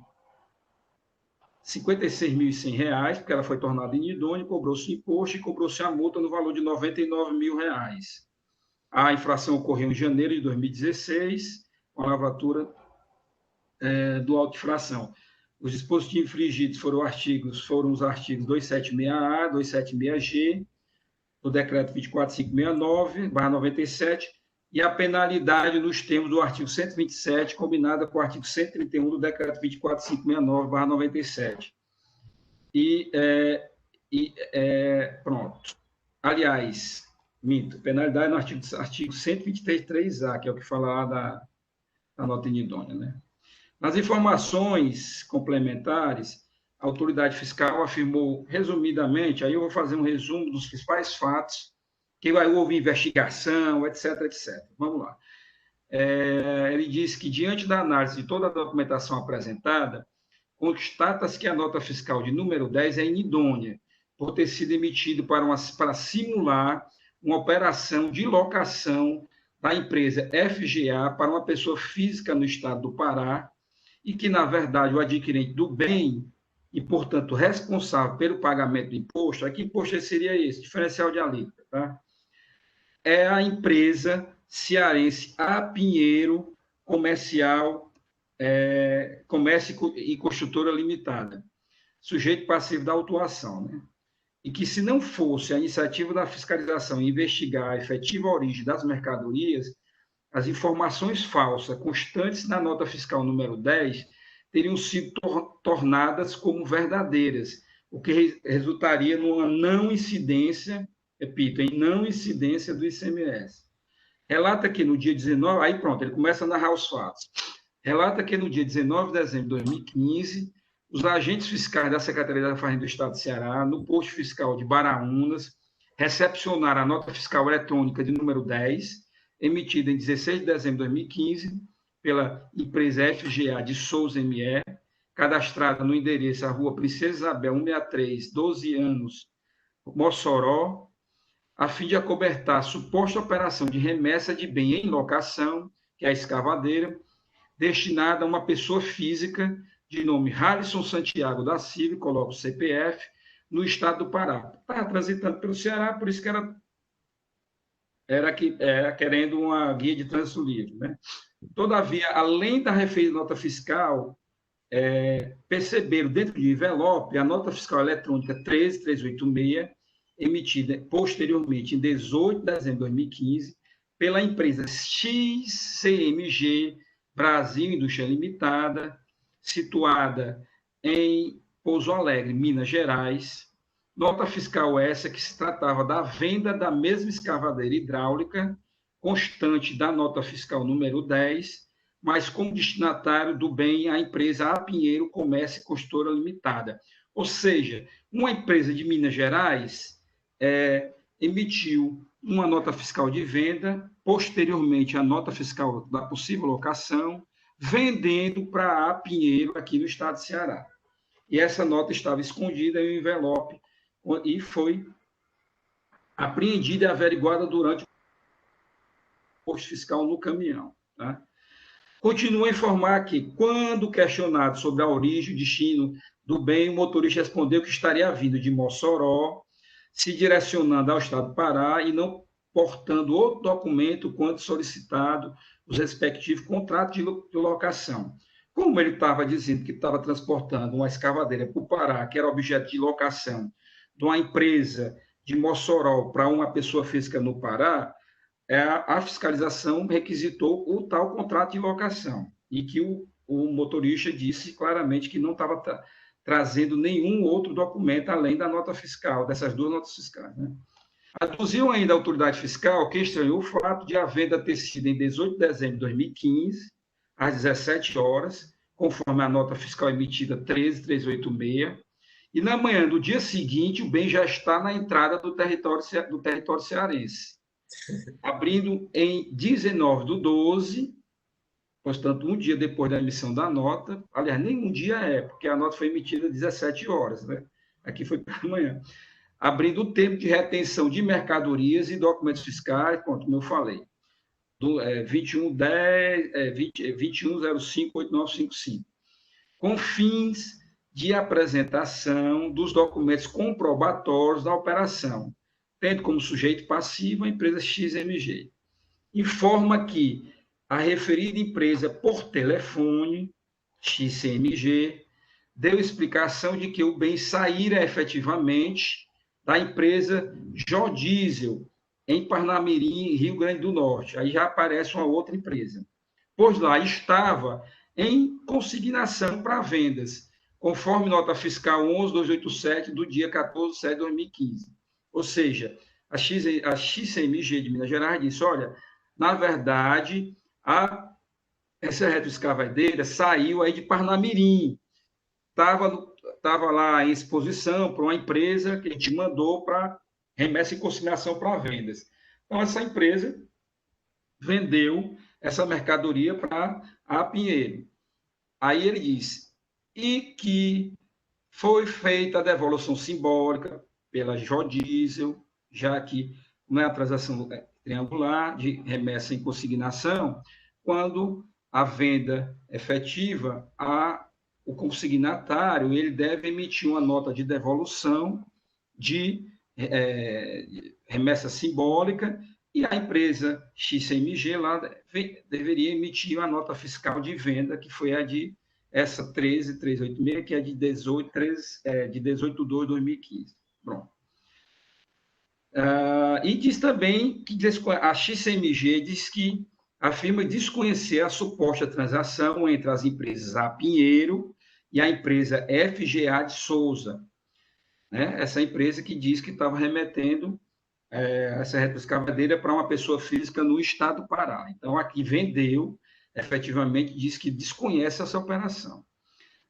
R$ 56.100, porque ela foi tornada inidônea, cobrou-se imposto e cobrou-se a multa no valor de R$ 99.000. A infração ocorreu em janeiro de 2016, com a lavratura do auto de infração. Os dispositivos infringidos foram os artigos 276A, 276G, do decreto 24569/97, e a penalidade nos termos do artigo 127, combinada com o artigo 131 do decreto 24569/97. Pronto. Aliás, minto, penalidade no artigo 123.3A, que é o que fala lá da nota inidônea, né? Nas informações complementares, a autoridade fiscal afirmou, resumidamente, aí eu vou fazer um resumo dos principais fatos, que houve investigação, etc, etc. Vamos lá. Ele diz que, diante da análise de toda a documentação apresentada, constata-se que a nota fiscal de número 10 é inidônea, por ter sido emitido para simular uma operação de locação da empresa FGA para uma pessoa física no estado do Pará, e que, na verdade, o adquirente do bem e, portanto, responsável pelo pagamento do imposto, que imposto seria esse? Diferencial de alíquota, tá? É a empresa cearense A Pinheiro Comércio e Construtora Limitada, sujeito passivo da autuação, né? E que, se não fosse a iniciativa da fiscalização investigar a efetiva origem das mercadorias, as informações falsas constantes na nota fiscal número 10 teriam sido tornadas como verdadeiras, o que resultaria numa não incidência, repito, em não incidência do ICMS. Relata que no dia 19, aí pronto, ele começa a narrar os fatos. Relata que no dia 19 de dezembro de 2015, os agentes fiscais da Secretaria da Fazenda do Estado de Ceará, no posto fiscal de Baraunas, recepcionaram a nota fiscal eletrônica de número 10, emitida em 16 de dezembro de 2015, pela empresa FGA de Souza ME, cadastrada no endereço a Rua Princesa Isabel 163, 12 anos, Mossoró, a fim de acobertar a suposta operação de remessa de bem em locação, que é a escavadeira, destinada a uma pessoa física de nome Halisson Santiago da Silva, coloca o CPF, no estado do Pará. Estava transitando pelo Ceará, por isso que era querendo uma guia de trânsito livre, né? Todavia, além da referida nota fiscal, perceberam dentro de envelope a nota fiscal eletrônica 13386, emitida posteriormente em 18 de dezembro de 2015, pela empresa XCMG Brasil Indústria Limitada, situada em Pouso Alegre, Minas Gerais. Nota fiscal essa que se tratava da venda da mesma escavadeira hidráulica, constante da nota fiscal número 10, mas como destinatário do bem a empresa A Pinheiro Comércio e Construtora Limitada. Ou seja, uma empresa de Minas Gerais emitiu uma nota fiscal de venda, posteriormente a nota fiscal da possível locação, vendendo para A Pinheiro aqui no estado de Ceará. E essa nota estava escondida em um envelope e foi apreendida e averiguada durante o posto fiscal no caminhão, tá? Continua a informar que, quando questionado sobre a origem e destino do bem, o motorista respondeu que estaria vindo de Mossoró, se direcionando ao estado do Pará e não portando outro documento quanto solicitado os respectivos contratos de locação. Como ele estava dizendo que estava transportando uma escavadeira para o Pará, que era objeto de locação de uma empresa de Mossoró para uma pessoa física no Pará, a fiscalização requisitou o tal contrato de locação e que o motorista disse claramente que não estava trazendo nenhum outro documento além da nota fiscal, dessas duas notas fiscais, né? Aduziu ainda a autoridade fiscal que estranhou o fato de a venda ter sido em 18 de dezembro de 2015, às 17 horas, conforme a nota fiscal emitida 13386, e na manhã do dia seguinte o bem já está na entrada do território cearense, abrindo em 19/12, portanto, um dia depois da emissão da nota, aliás, nem um dia porque a nota foi emitida às 17 horas, né? Aqui foi pela manhã, abrindo o tempo de retenção de mercadorias e documentos fiscais, como eu falei. 2105-8955, com fins de apresentação dos documentos comprobatórios da operação, tendo como sujeito passivo a empresa XMG. Informa que a referida empresa, por telefone, XMG, deu explicação de que o bem saíra efetivamente da empresa Jodiesel, em Parnamirim, Rio Grande do Norte. Aí já aparece uma outra empresa. Pois lá estava em consignação para vendas, conforme nota fiscal 11287 do dia 14 de setembro de 2015. Ou seja, a XMG de Minas Gerais disse, olha, na verdade, essa retroescavadeira saiu aí de Parnamirim, estava lá em exposição para uma empresa que a gente mandou para remessa em consignação para vendas. Então, essa empresa vendeu essa mercadoria para a Pinheiro. Aí ele diz, e que foi feita a devolução simbólica pela Jodiesel, já que não é a transação triangular de remessa em consignação, quando a venda efetiva, o consignatário ele deve emitir uma nota de devolução de remessa simbólica e a empresa XMG lá deveria emitir uma nota fiscal de venda, que foi a de essa 13386, que é de 18/2/2015. Pronto. E diz também que a XMG diz que afirma desconhecer a suposta transação entre as empresas A Pinheiro e a empresa FGA de Souza, né? Essa empresa que diz que estava remetendo essa retroescavadeira para uma pessoa física no estado do Pará. Então, aqui vendeu, efetivamente, diz que desconhece essa operação.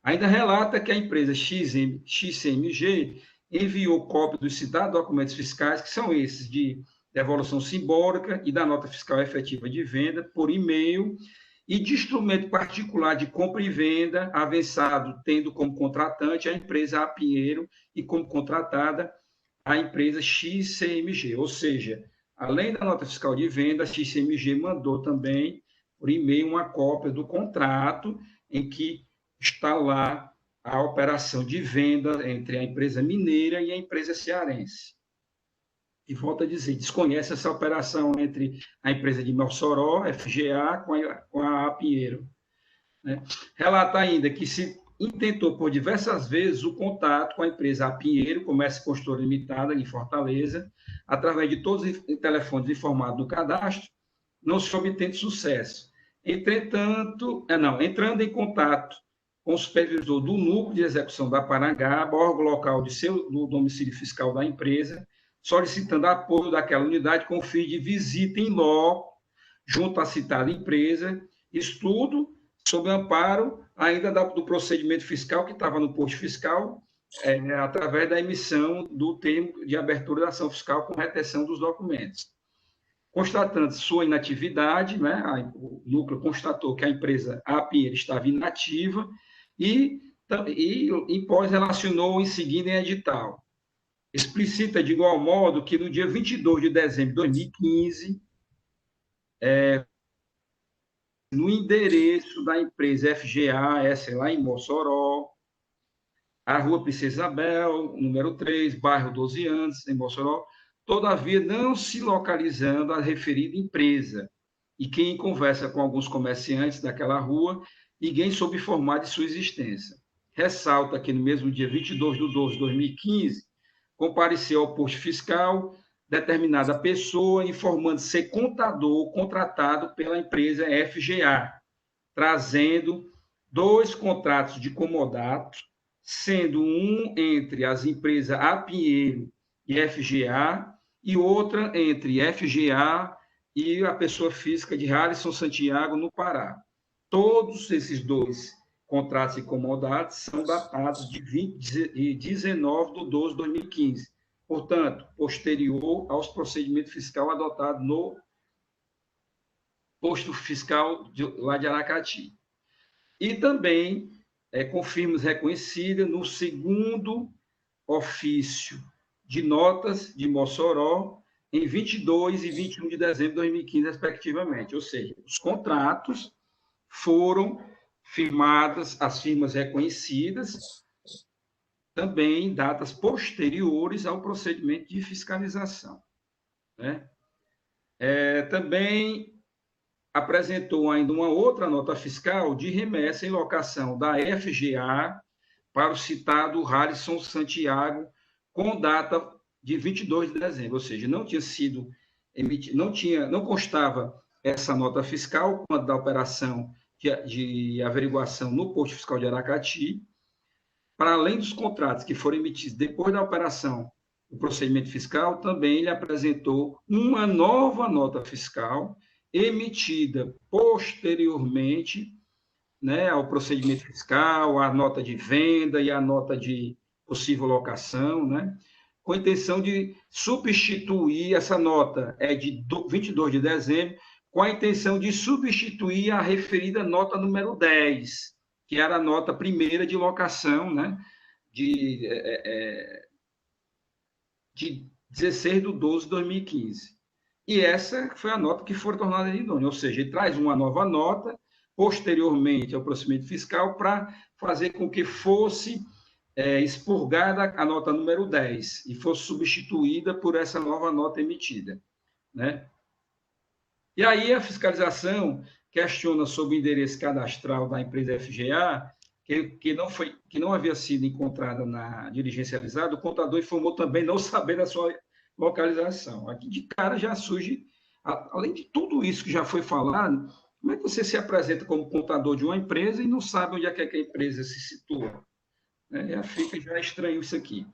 Ainda relata que a empresa XMG enviou cópia dos citados documentos fiscais, que são esses de devolução simbólica e da nota fiscal efetiva de venda, por e-mail, e de instrumento particular de compra e venda, avançado, tendo como contratante a empresa A Pinheiro e como contratada a empresa XCMG. Ou seja, além da nota fiscal de venda, a XCMG mandou também, por e-mail, uma cópia do contrato em que está lá a operação de venda entre a empresa mineira e a empresa cearense. E volto a dizer, desconhece essa operação entre a empresa de Mossoró, FGA, com a Pinheiro, né? Relata ainda que se intentou por diversas vezes o contato com a empresa A Pinheiro, Comércio e Construtora Limitada, em Fortaleza, através de todos os telefones informados no cadastro, não se obtém sucesso. Entretanto, entrando em contato com o supervisor do Núcleo de Execução da Parangaba, órgão local do domicílio fiscal da empresa, solicitando apoio daquela unidade com fim de visita em loco, junto à citada empresa, estudo sob amparo ainda do procedimento fiscal que estava no posto fiscal, através da emissão do termo de abertura da ação fiscal com retenção dos documentos. Constatando sua inatividade, né, o núcleo constatou que a empresa A Pinheiro estava inativa e relacionou em seguida em edital. Explicita de igual modo que no dia 22 de dezembro de 2015, no endereço da empresa FGA, essa lá em Mossoró, a rua Princesa Isabel, número 3, bairro 12 Anos, em Mossoró, todavia não se localizando a referida empresa. E quem conversa com alguns comerciantes daquela rua, ninguém soube informar de sua existência. Ressalta que no mesmo dia 22/12/2015, compareceu ao posto fiscal determinada pessoa informando ser contador contratado pela empresa FGA, trazendo 2 contratos de comodato, sendo um entre as empresas A Pinheiro e FGA, e outra entre FGA e a pessoa física de Harrison Santiago, no Pará. Todos esses 2 contratos e comodatos são datados de 19/12/2015, portanto, posterior aos procedimentos fiscais adotados no posto fiscal lá de Aracati. E também com firmas reconhecidas no segundo ofício de notas de Mossoró, em 22 e 21 de dezembro de 2015, respectivamente. Ou seja, os contratos foram firmados, as firmas reconhecidas, também em datas posteriores ao procedimento de fiscalização, né? Também apresentou ainda uma outra nota fiscal de remessa em locação da FGA para o citado Harrison Santiago, com data de 22 de dezembro, ou seja, não tinha sido emitido, não constava essa nota fiscal quando da operação de averiguação no posto fiscal de Aracati, para além dos contratos que foram emitidos depois da operação do procedimento fiscal, também ele apresentou uma nova nota fiscal emitida posteriormente, né, ao procedimento fiscal, a nota de venda e a nota de possível locação, né, com a intenção de substituir essa nota, de 22 de dezembro, com a intenção de substituir a referida nota número 10, que era a nota primeira de locação, né, de 16 de 12 de 2015. E essa foi a nota que foi tornada idônea, ou seja, ele traz uma nova nota, posteriormente ao procedimento fiscal, para fazer com que fosse expurgada a nota número 10 e fosse substituída por essa nova nota emitida, né? E aí a fiscalização questiona sobre o endereço cadastral da empresa FGA, que não havia sido encontrada na diligência realizada. O contador informou também não saber da sua localização. Aqui de cara já surge, além de tudo isso que já foi falado, como é que você se apresenta como contador de uma empresa e não sabe onde é que a empresa se situa? Já fica já estranho isso aqui.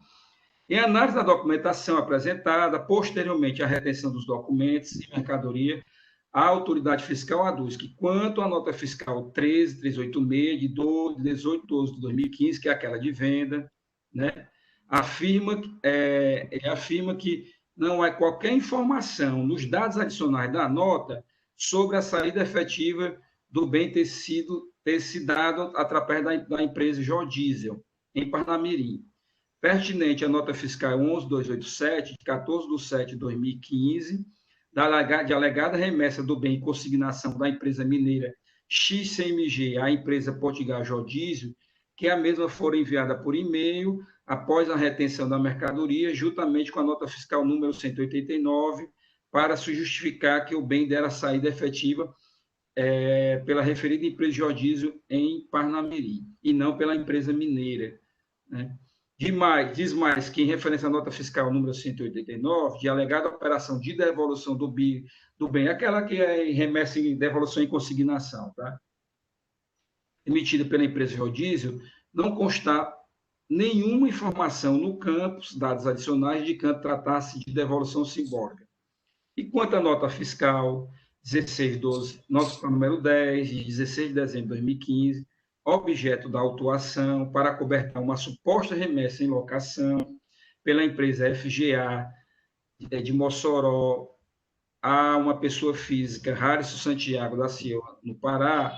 Em análise da documentação apresentada, posteriormente à retenção dos documentos e mercadoria, a autoridade fiscal aduz que, quanto à nota fiscal 13386, de 18 de 12 de 2015, que é aquela de venda, né, afirma que não há qualquer informação nos dados adicionais da nota sobre a saída efetiva do bem ter se dado através da empresa Jodiesel, em Parnamirim. Pertinente à nota fiscal 11287, de 14 de 7 de 2015, de alegada remessa do bem em consignação da empresa mineira XCMG à empresa Potiguar Jodiesel, que a mesma for enviada por e-mail após a retenção da mercadoria, juntamente com a nota fiscal número 189, para se justificar que o bem dera saída efetiva pela referida empresa Jodiesel em Parnamirim, e não pela empresa mineira, né? Diz mais que, em referência à nota fiscal número 189, de alegada operação de devolução do bem, aquela que é remessa em devolução em consignação, tá? Emitida pela empresa Jodiesel, não constar nenhuma informação no campo, dados adicionais, de que tratasse de devolução simbólica. E quanto à nota fiscal 1612, nota fiscal número 10, de 16 de dezembro de 2015, objeto da autuação para cobertar uma suposta remessa em locação pela empresa FGA de Mossoró a uma pessoa física, Harrison Santiago da Silva, no Pará,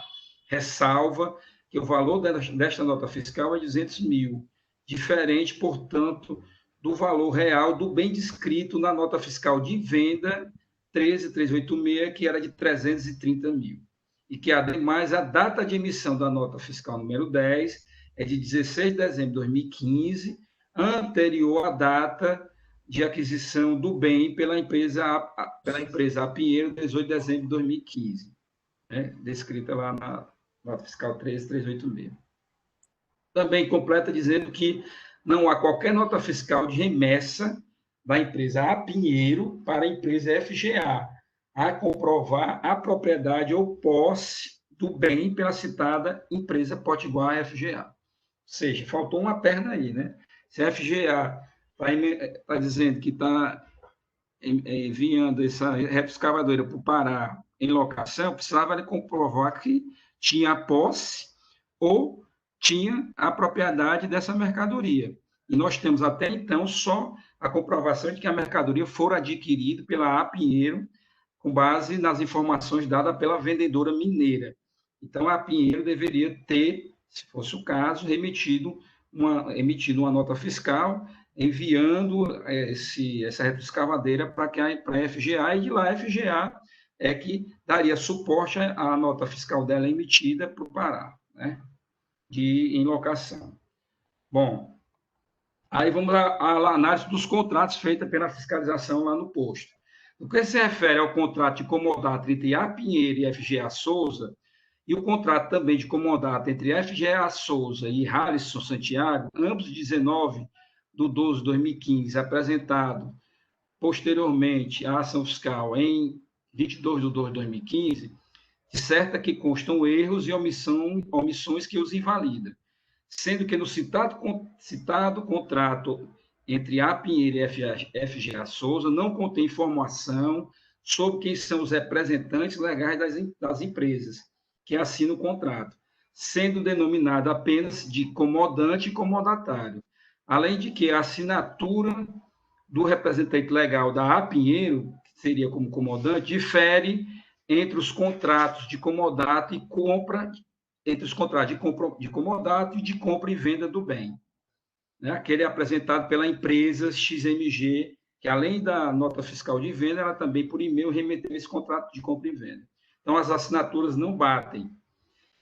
ressalva que o valor desta nota fiscal é 200 mil, diferente, portanto, do valor real do bem descrito na nota fiscal de venda 13386, que era de 330 mil. E que, ademais, a data de emissão da nota fiscal número 10 é de 16 de dezembro de 2015, anterior à data de aquisição do bem pela empresa A Pinheiro, 18 de dezembro de 2015, né? Descrita lá na nota fiscal 13386. Também completa dizendo que não há qualquer nota fiscal de remessa da empresa A Pinheiro para a empresa FGA, a comprovar a propriedade ou posse do bem pela citada empresa Potiguar FGA. Ou seja, faltou uma perna aí, né? Se a FGA está dizendo que está enviando essa retroescavadeira para o Pará em locação, precisava comprovar que tinha a posse ou tinha a propriedade dessa mercadoria. E nós temos até então só a comprovação de que a mercadoria fora adquirida pela A Pinheiro, com base nas informações dadas pela vendedora mineira. Então, a Pinheiro deveria ter, se fosse o caso, emitido uma nota fiscal enviando essa retroescavadeira para a FGA, e de lá a FGA é que daria suporte à nota fiscal dela emitida para o Pará, né, em locação. Bom, aí vamos à análise dos contratos feita pela fiscalização lá no posto. No que se refere ao contrato de comodato entre A Pinheiro e FGA Souza, e o contrato também de comodato entre FGA Souza e Harrison Santiago, ambos de 19/12/2015, apresentado posteriormente à ação fiscal em 22/2/2015, certa que constam erros e omissões que os invalidam, sendo que no citado contrato entre A Pinheiro e FGA Souza não contém informação sobre quem são os representantes legais das empresas que assinam o contrato, sendo denominado apenas de comodante e comodatário, além de que a assinatura do representante legal da A Pinheiro, que seria como comodante, difere entre os contratos de comodato e compra, entre os contratos de comodato e de compra e venda do bem. Né? Aquele é apresentado pela empresa XMG, que além da nota fiscal de venda, ela também, por e-mail, remeteu esse contrato de compra e venda. Então, as assinaturas não batem.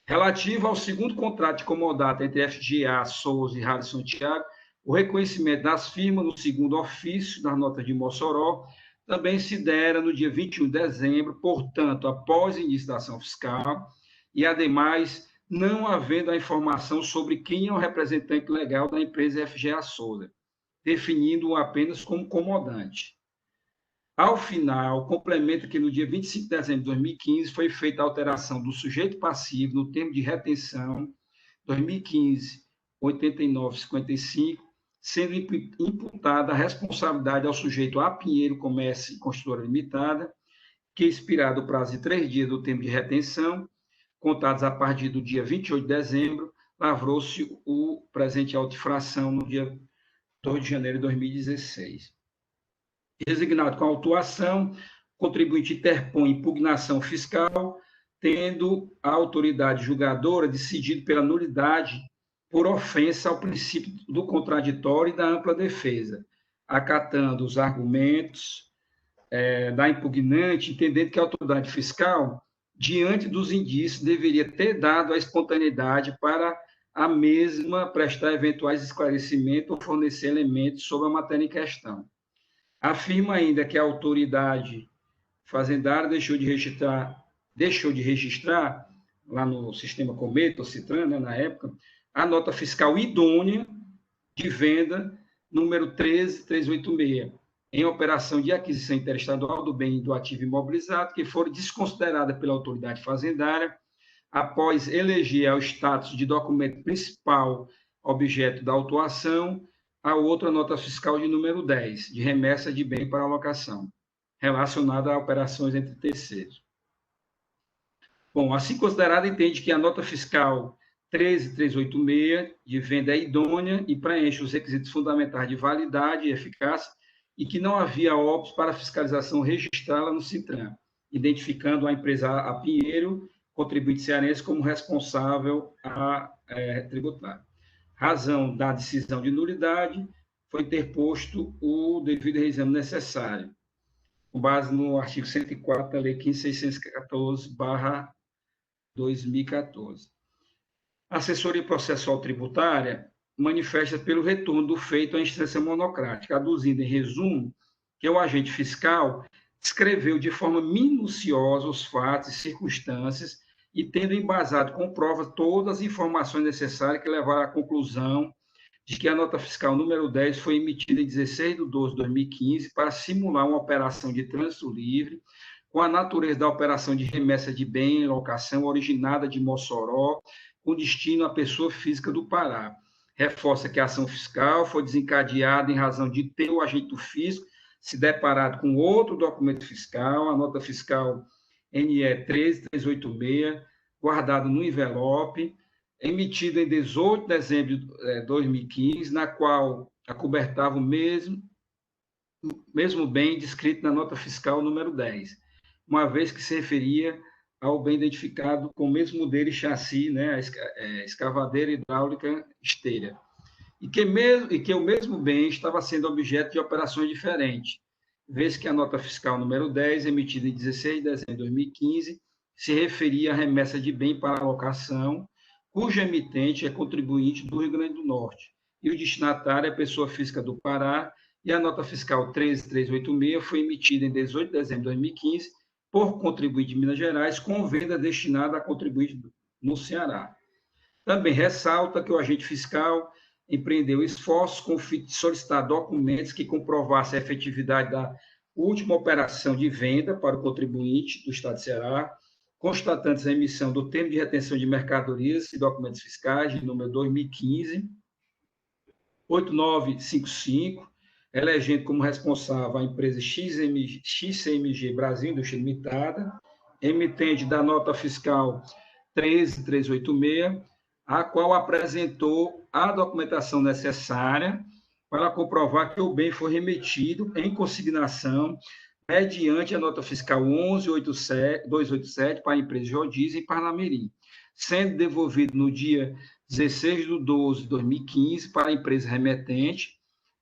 Relativo ao segundo contrato de comodato entre FGA, Souza e Harrison Santiago, o reconhecimento das firmas no segundo ofício das notas de Mossoró também se dera no dia 21 de dezembro, portanto, após o início da ação fiscal, e, ademais, não havendo a informação sobre quem é o representante legal da empresa FGA Souza, definindo-o apenas como comodante. Ao final, complementa que no dia 25 de dezembro de 2015 foi feita a alteração do sujeito passivo no termo de retenção 2015-8955, sendo imputada a responsabilidade ao sujeito A Pinheiro Comércio e Construtora Limitada, que, expirado o prazo de 3 dias do termo de retenção, contados a partir do dia 28 de dezembro, lavrou-se o presente auto de infração no dia 2 de janeiro de 2016. Designado com a autuação, o contribuinte interpõe impugnação fiscal, tendo a autoridade julgadora decidido pela nulidade por ofensa ao princípio do contraditório e da ampla defesa, acatando os argumentos da impugnante, entendendo que a autoridade fiscal, diante dos indícios, deveria ter dado a espontaneidade para a mesma prestar eventuais esclarecimentos ou fornecer elementos sobre a matéria em questão. Afirma ainda que a autoridade fazendária deixou de registrar lá no sistema Cometa, ou Citran, né, na época, a nota fiscal idônea de venda número 13386, em operação de aquisição interestadual do bem e do ativo imobilizado, que foram desconsideradas pela autoridade fazendária após eleger ao status de documento principal objeto da autuação a outra nota fiscal de número 10, de remessa de bem para alocação, relacionada a operações entre terceiros. Bom, assim considerada, entende que a nota fiscal 13386 de venda é idônea e preenche os requisitos fundamentais de validade e eficácia e que não havia óbitos para fiscalização registrá-la no Citran, identificando a empresa A Pinheiro, contribuinte cearense, como responsável a tributar. Razão da decisão de nulidade, foi interposto o devido reexame necessário, com base no artigo 104 da Lei 15.614/2014. A assessoria processual tributária manifesta pelo retorno do feito à instância monocrática, aduzindo, em resumo, que o agente fiscal descreveu de forma minuciosa os fatos e circunstâncias e tendo embasado com prova todas as informações necessárias que levaram à conclusão de que a nota fiscal número 10 foi emitida em 16/12/2015 para simular uma operação de trânsito livre com a natureza da operação de remessa de bem em locação originada de Mossoró, com destino à pessoa física do Pará. Reforça que a ação fiscal foi desencadeada em razão de ter o agente do fisco se deparado com outro documento fiscal, a nota fiscal NE 13386, guardado no envelope, emitido em 18 de dezembro de 2015, na qual acobertava o mesmo bem descrito na nota fiscal número 10, uma vez que se referia ao bem identificado com o mesmo modelo e chassi, né, a escavadeira hidráulica esteira, e que o mesmo bem estava sendo objeto de operações diferentes, vez que a nota fiscal número 10, emitida em 16 de dezembro de 2015, se referia à remessa de bem para alocação, cujo emitente é contribuinte do Rio Grande do Norte, e o destinatário é pessoa física do Pará, e a nota fiscal 13386 foi emitida em 18 de dezembro de 2015 por contribuinte de Minas Gerais, com venda destinada a contribuinte no Ceará. Também ressalta que o agente fiscal empreendeu esforços com o fim de solicitar documentos que comprovassem a efetividade da última operação de venda para o contribuinte do Estado de Ceará, constatantes a emissão do termo de retenção de mercadorias e documentos fiscais, de número 2015, 8955, elegendo como responsável a empresa XCMG Brasil Indústria Limitada, emitente da nota fiscal 13386, a qual apresentou a documentação necessária para comprovar que o bem foi remetido em consignação mediante a nota fiscal 11.287 para a empresa Jodiz em Parnamirim, sendo devolvido no dia 16 de 12 de 2015 para a empresa remetente,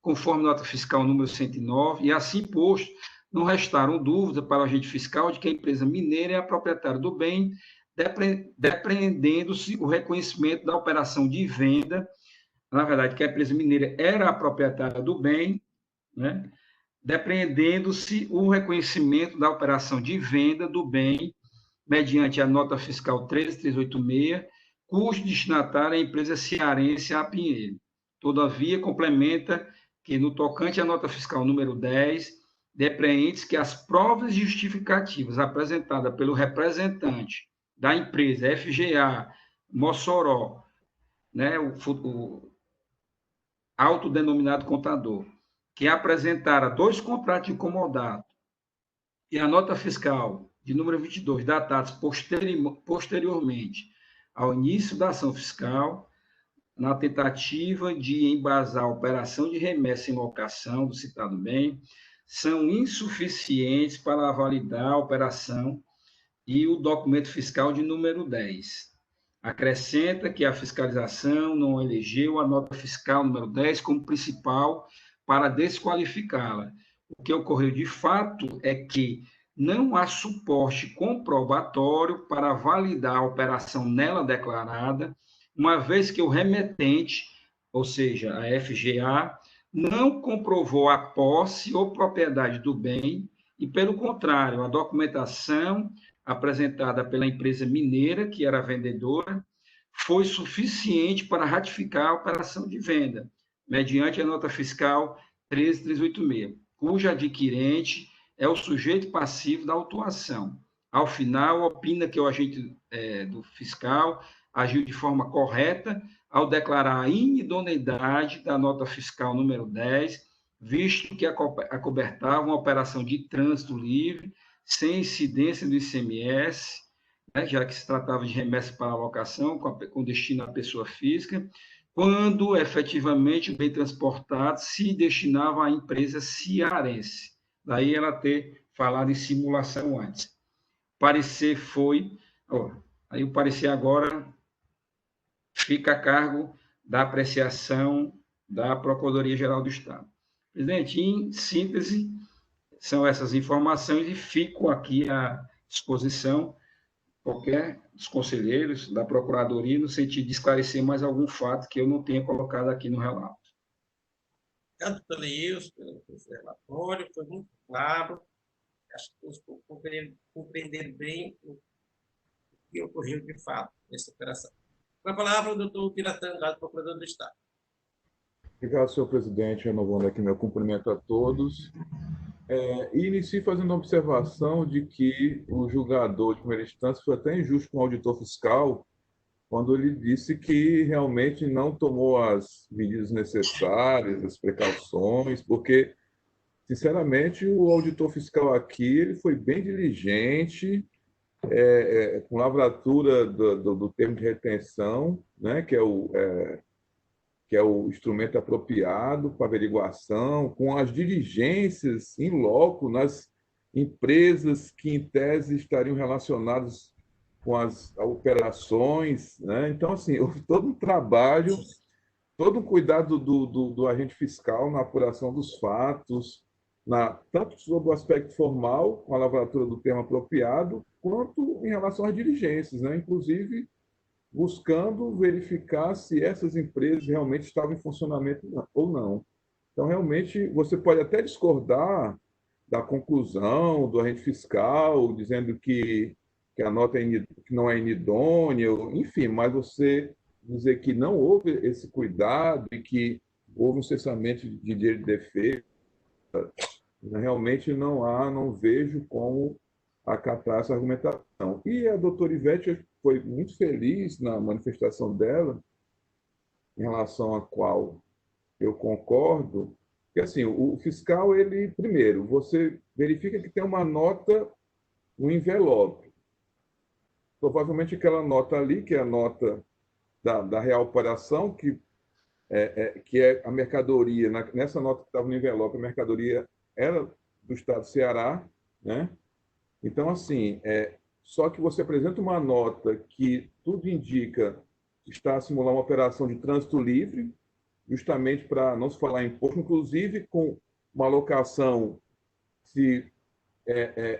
conforme nota fiscal número 109, e assim posto, não restaram dúvidas para o agente fiscal de que a empresa mineira é a proprietária do bem, depreendendo-se o reconhecimento da operação de venda, na verdade, que a empresa mineira era a proprietária do bem, né? Depreendendo-se o reconhecimento da operação de venda do bem, mediante a nota fiscal 13386, cujo destinatário é a empresa cearense A Pinheiro. Todavia, complementa que, no tocante à nota fiscal número 10, depreende-se que as provas justificativas apresentadas pelo representante da empresa FGA Mossoró, né, o autodenominado contador, que apresentara 2 contratos de comodato e a nota fiscal de número 22, datados posteriormente ao início da ação fiscal, na tentativa de embasar a operação de remessa em locação do citado bem, são insuficientes para validar a operação e o documento fiscal de número 10. Acrescenta que a fiscalização não elegeu a nota fiscal número 10 como principal para desqualificá-la. O que ocorreu de fato é que não há suporte comprobatório para validar a operação nela declarada, uma vez que o remetente, ou seja, a FGA, não comprovou a posse ou propriedade do bem e, pelo contrário, a documentação apresentada pela empresa mineira, que era a vendedora, foi suficiente para ratificar a operação de venda, mediante a nota fiscal 13386, cujo adquirente é o sujeito passivo da autuação. Ao final, opina que o agente do fiscal agiu de forma correta ao declarar a inidoneidade da nota fiscal número 10, visto que acobertava uma operação de trânsito livre, sem incidência do ICMS, né, já que se tratava de remessa para alocação com destino à pessoa física, quando efetivamente o bem transportado se destinava à empresa cearense. Daí ela ter falado em simulação antes. Parecer foi... aí o parecer agora fica a cargo da apreciação da Procuradoria-Geral do Estado. Presidente, em síntese, são essas informações e fico aqui à disposição qualquer dos conselheiros da Procuradoria no sentido de esclarecer mais algum fato que eu não tenha colocado aqui no relato. Obrigado pelo isso, pelo relatório, foi muito claro. Acho que todos compreenderam bem o que ocorreu de fato nessa operação. Com a palavra, o doutor Piratã, do Procurador do Estado. Obrigado, senhor presidente. Renovando aqui meu cumprimento a todos. E inicio fazendo uma observação de que o julgador de primeira instância foi até injusto com o auditor fiscal quando ele disse que realmente não tomou as medidas necessárias, as precauções, porque, sinceramente, o auditor fiscal aqui ele foi bem diligente, com lavratura do termo de retenção, né, que é o instrumento apropriado para averiguação, com as diligências em loco nas empresas que, em tese, estariam relacionadas com as operações, né? Então, assim, houve todo um trabalho todo o cuidado do agente fiscal na apuração dos fatos, tanto sobre o aspecto formal, com a lavratura do termo apropriado, quanto em relação às diligências, né? Inclusive buscando verificar se essas empresas realmente estavam em funcionamento ou não. Então, realmente, você pode até discordar da conclusão do agente fiscal, dizendo que a nota que não é inidônea, enfim, mas você dizer que não houve esse cuidado e que houve um cessamento de direito de defesa, realmente não vejo como acatar essa argumentação. E a doutora Ivete foi muito feliz na manifestação dela, em relação à qual eu concordo, que assim, o fiscal, ele, primeiro, você verifica que tem uma nota no envelope. Provavelmente aquela nota ali, que é a nota da real operação, que é a mercadoria, nessa nota que estava no envelope, a mercadoria era do estado do Ceará, né? Então, assim, só que você apresenta uma nota que tudo indica que está a simular uma operação de trânsito livre, justamente para não se falar em imposto, inclusive com uma alocação, se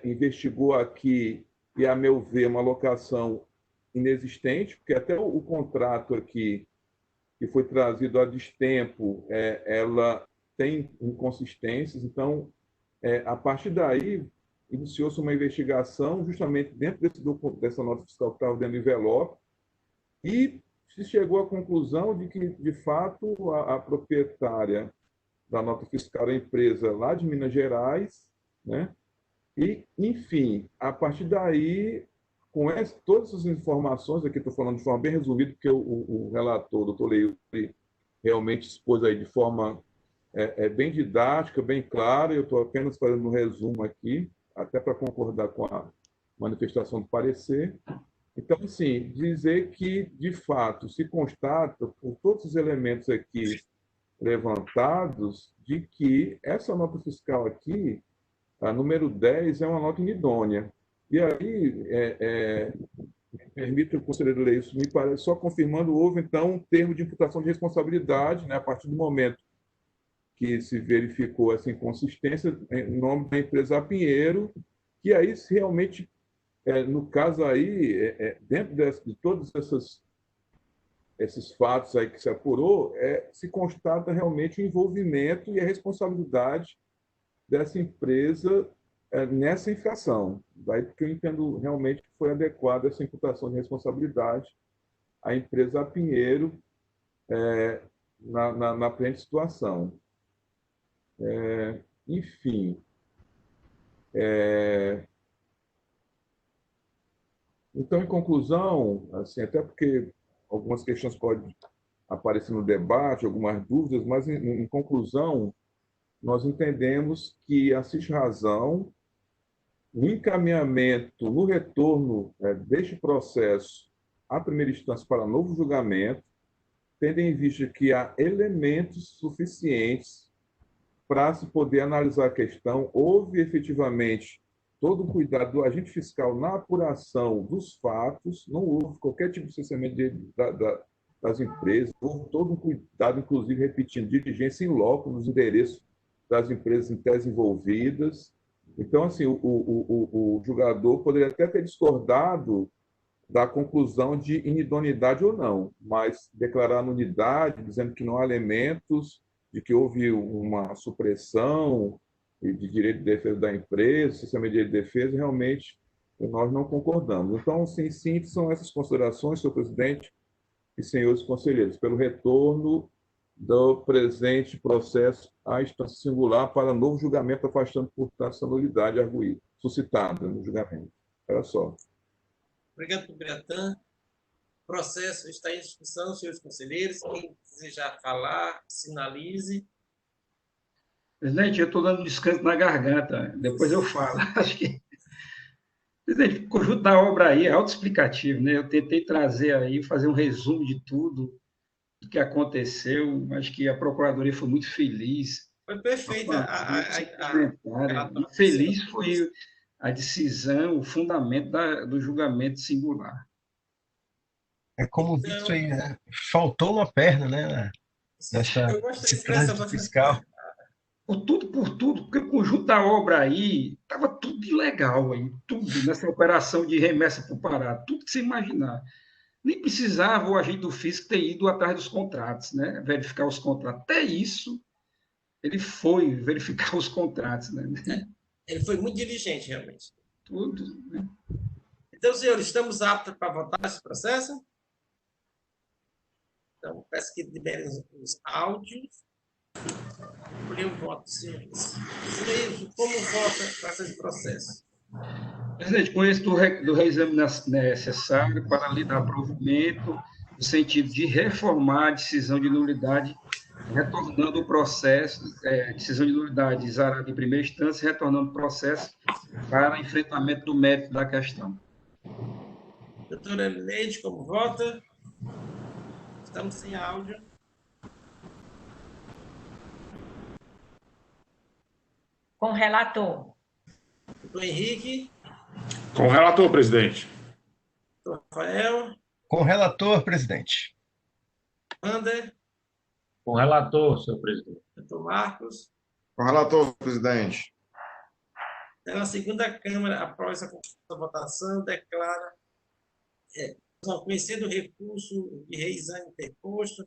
investigou aqui, e, a meu ver, uma alocação inexistente, porque até o contrato aqui, que foi trazido a destempo, ela tem inconsistências. Então, a partir daí, iniciou-se uma investigação justamente dentro dessa nota fiscal que estava dentro do envelope, e se chegou à conclusão de que, de fato, a proprietária da nota fiscal é a empresa lá de Minas Gerais, né? E, enfim, a partir daí, com todas as informações, aqui estou falando de forma bem resumida, porque o relator, o doutor Leio, realmente expôs aí de forma bem didática, bem clara, eu estou apenas fazendo um resumo aqui, até para concordar com a manifestação do parecer. Então, assim, dizer que, de fato, se constata, por todos os elementos aqui levantados, de que essa nota fiscal aqui, a número 10, é uma nota inidônea. E aí, permita o conselheiro ler isso, me parece, só confirmando, houve, então, um termo de imputação de responsabilidade, né, a partir do momento que se verificou essa inconsistência, em nome da empresa Pinheiro, que aí, se realmente, no caso aí, dentro de todos esses fatos aí que se apurou, se constata realmente o envolvimento e a responsabilidade dessa empresa nessa infração. Daí porque eu entendo realmente que foi adequada essa imputação de responsabilidade à empresa Pinheiro na presente situação. Enfim, então, em conclusão, assim, até porque algumas questões podem aparecer no debate, algumas dúvidas, mas, em conclusão, nós entendemos que assiste razão no encaminhamento, no retorno deste processo à primeira instância para novo julgamento, tendo em vista que há elementos suficientes para se poder analisar a questão. Houve efetivamente todo o cuidado do agente fiscal na apuração dos fatos, não houve qualquer tipo de cessamento das empresas, houve todo um cuidado, inclusive, repetindo, diligência em loco nos endereços das empresas em tese envolvidas. Então, assim, o julgador poderia até ter discordado da conclusão de inidoneidade ou não, mas declarar nulidade, dizendo que não há elementos de que houve uma supressão de direito de defesa da empresa, sistema de direito de defesa, realmente nós não concordamos. Então, assim, em síntese, são essas considerações, senhor presidente e senhores conselheiros, pelo retorno do presente processo à instância singular para novo julgamento, afastando, portanto, essa nulidade arguída, suscitada no julgamento. Era só. Obrigado, Bertan. O processo está em discussão, senhores conselheiros. Quem desejar falar, sinalize. Presidente, eu estou dando descanso na garganta, depois eu falo. Acho que, presidente, o conjunto da obra aí é autoexplicativo, né? Eu tentei trazer aí, fazer um resumo de tudo o que aconteceu. Acho que a Procuradoria foi muito feliz. Foi perfeita. E feliz foi a decisão, o fundamento do julgamento singular. É como visto aí, né? Faltou uma perna, né? nessa, Eu gostei esse de expressão. trânsito fiscal. Por tudo, porque o conjunto da obra aí estava tudo ilegal aí, tudo nessa operação de remessa para o Pará, tudo que você imaginar. Nem precisava o agente do fisco ter ido atrás dos contratos, né? Verificar os contratos. Até isso, ele foi verificar os contratos, né? Ele foi muito diligente, realmente. Tudo, né? Então, senhores, estamos aptos para votar esse processo? Então, peço que liberem os áudios. Escolher o voto, senhores. Senhores, como vota para esse processo? Presidente, com esse do reexame necessário para lhe dar provimento no sentido de reformar a decisão de nulidade, retornando o processo, decisão de nulidade zarada em primeira instância, retornando o processo para enfrentamento do mérito da questão. Doutora Leide, como vota? Estamos sem áudio. Com o relator. Doutor Henrique? Com o relator, presidente. Doutor Rafael? Com o relator, presidente. Wander? Com o relator, senhor presidente. Doutor Marcos? Com o relator, presidente. Então, a segunda Câmara, após a votação, declara conhecendo o recurso de reexame interposto,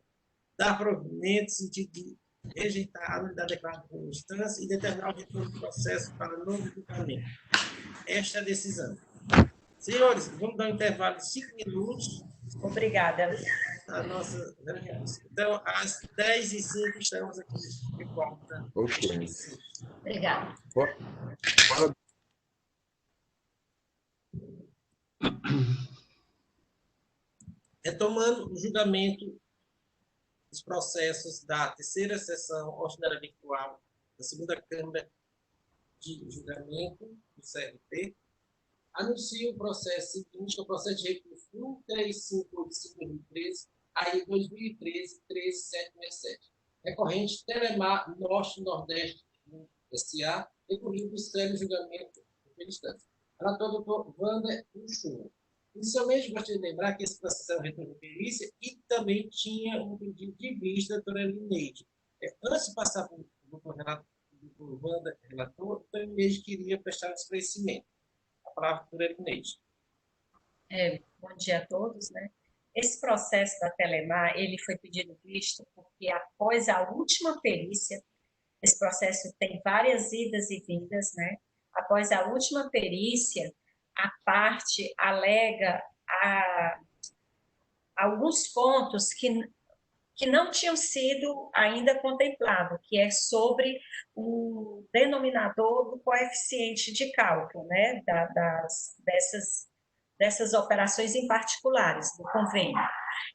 dar provimento no sentido de rejeitar a nulidade declarada por instância e determinar o retorno do processo para novo julgamento. Esta é a decisão. Senhores, vamos dar um intervalo de 5 minutos. Obrigada. A nossa reunião. Então, às 10h05 estamos aqui de volta. Ok. Obrigada. Retomando o julgamento dos processos da terceira sessão ordinária virtual da segunda Câmara de Julgamento do CRT, anuncio o processo seguinte, que é o processo de recurso 13585-2013, aí 2013-13767, recorrente Telemar Norte-Nordeste S.A., recorrido do extremo julgamento de instância. Relator doutor Wander Uchoa. Inicialmente, gostaria de lembrar que esse processo é um retorno de perícia e também tinha um pedido de vista da doutora Lineide. Antes de passar para o doutor Wander, relator, a doutora Lineide queria prestar um esclarecimento. A palavra para a doutora Lineide. Bom dia a todos, né? Esse processo da Telemar, ele foi pedido visto porque após a última perícia, esse processo tem várias idas e vindas, né? Após a última perícia, a parte alega alguns pontos que não tinham sido ainda contemplados, que é sobre o denominador do coeficiente de cálculo, né? Dessas operações em particulares, do convênio.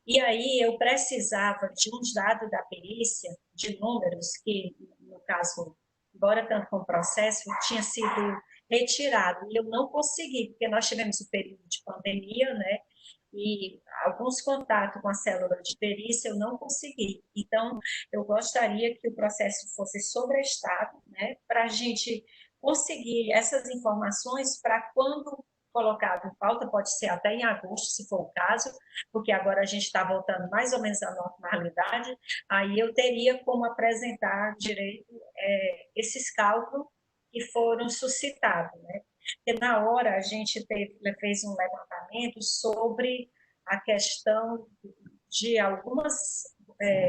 E aí eu precisava de um dado da perícia, de números, que, no caso, embora tanto com o processo, tinha sido retirado, e eu não consegui, porque nós tivemos o período de pandemia, né, e alguns contatos com a célula de perícia eu não consegui. Então, eu gostaria que o processo fosse sobrestado, né, para a gente conseguir essas informações para quando colocado em pauta, pode ser até em agosto, se for o caso, porque agora a gente está voltando mais ou menos à normalidade, aí eu teria como apresentar direito esses cálculos que foram suscitados, né? Porque na hora a gente fez um levantamento sobre a questão de algumas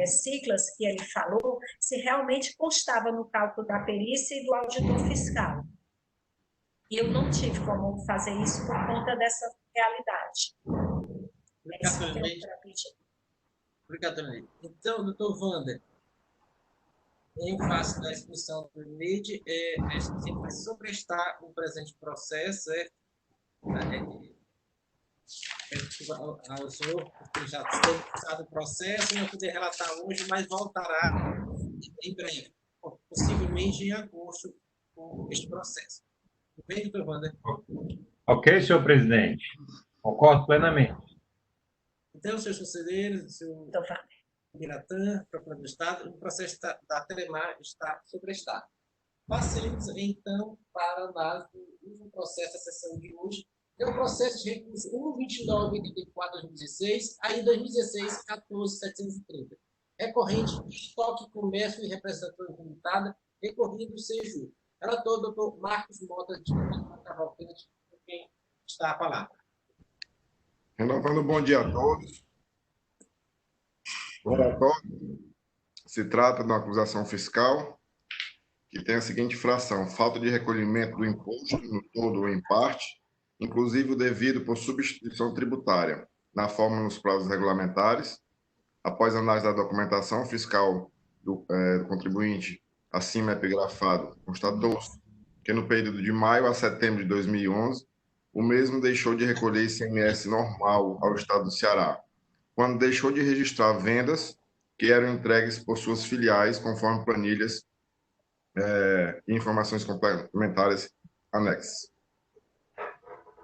siglas que ele falou, se realmente constava no cálculo da perícia e do auditor fiscal. E eu não tive como fazer isso por conta dessa realidade. Obrigado, Leide. Então, doutor Wander, em face da exposição do Leide, a gente vai sobrestar o presente processo, ao senhor, porque já tem passado o processo, não poder relatar hoje, mas voltará em breve, possivelmente em agosto, com este processo. Bem, doutor Wander? Ok, senhor presidente. Concordo plenamente. Então, seus conselheiros, seu Miratã, procurador do Estado, o processo da Telemar está sobrestado. Passemos, então, para a análise do último processo da sessão de hoje, que é o processo de recurso 12984-2016, aí 2016-14730. recorrente de estoque, comércio e representação limitada, recorrido seja. Relator, doutor Marcos Mota de Cavalcante, com quem está a palavra. Renovando bom dia a todos. O relatório se trata de uma acusação fiscal que tem a seguinte infração: falta de recolhimento do imposto no todo ou em parte, inclusive o devido por substituição tributária, na forma nos prazos regulamentares. Após análise da documentação fiscal do contribuinte acima epigrafado, constatou-se que no período de maio a setembro de 2011, o mesmo deixou de recolher ICMS normal ao Estado do Ceará, quando deixou de registrar vendas que eram entregues por suas filiais, conforme planilhas e informações complementares anexas.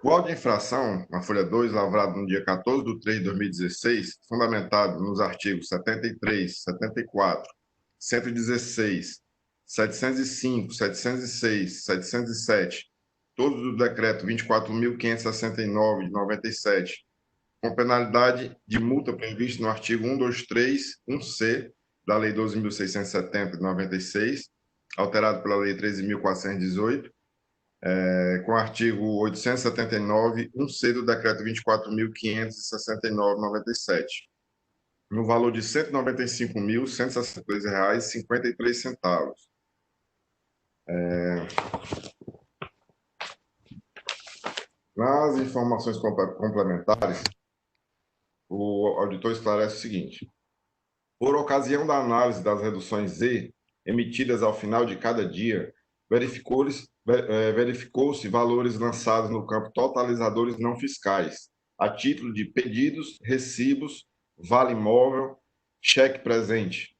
O auto de infração, na folha 2, lavrado no dia 14 de 3 de 2016, fundamentado nos artigos 73, 74, 116, 705, 706, 707, todos do decreto 24.569 de 97, com penalidade de multa prevista no artigo 123, 1C da Lei 12.670 de 96, alterado pela Lei 13.418, com o artigo 879, 1C do decreto 24.569 de 97, no valor de R$ 195.162,53. Nas informações complementares, o auditor esclarece o seguinte: por ocasião da análise das reduções Z emitidas ao final de cada dia, verificou-se valores lançados no campo totalizadores não fiscais, a título de pedidos, recibos, vale imóvel, cheque presente.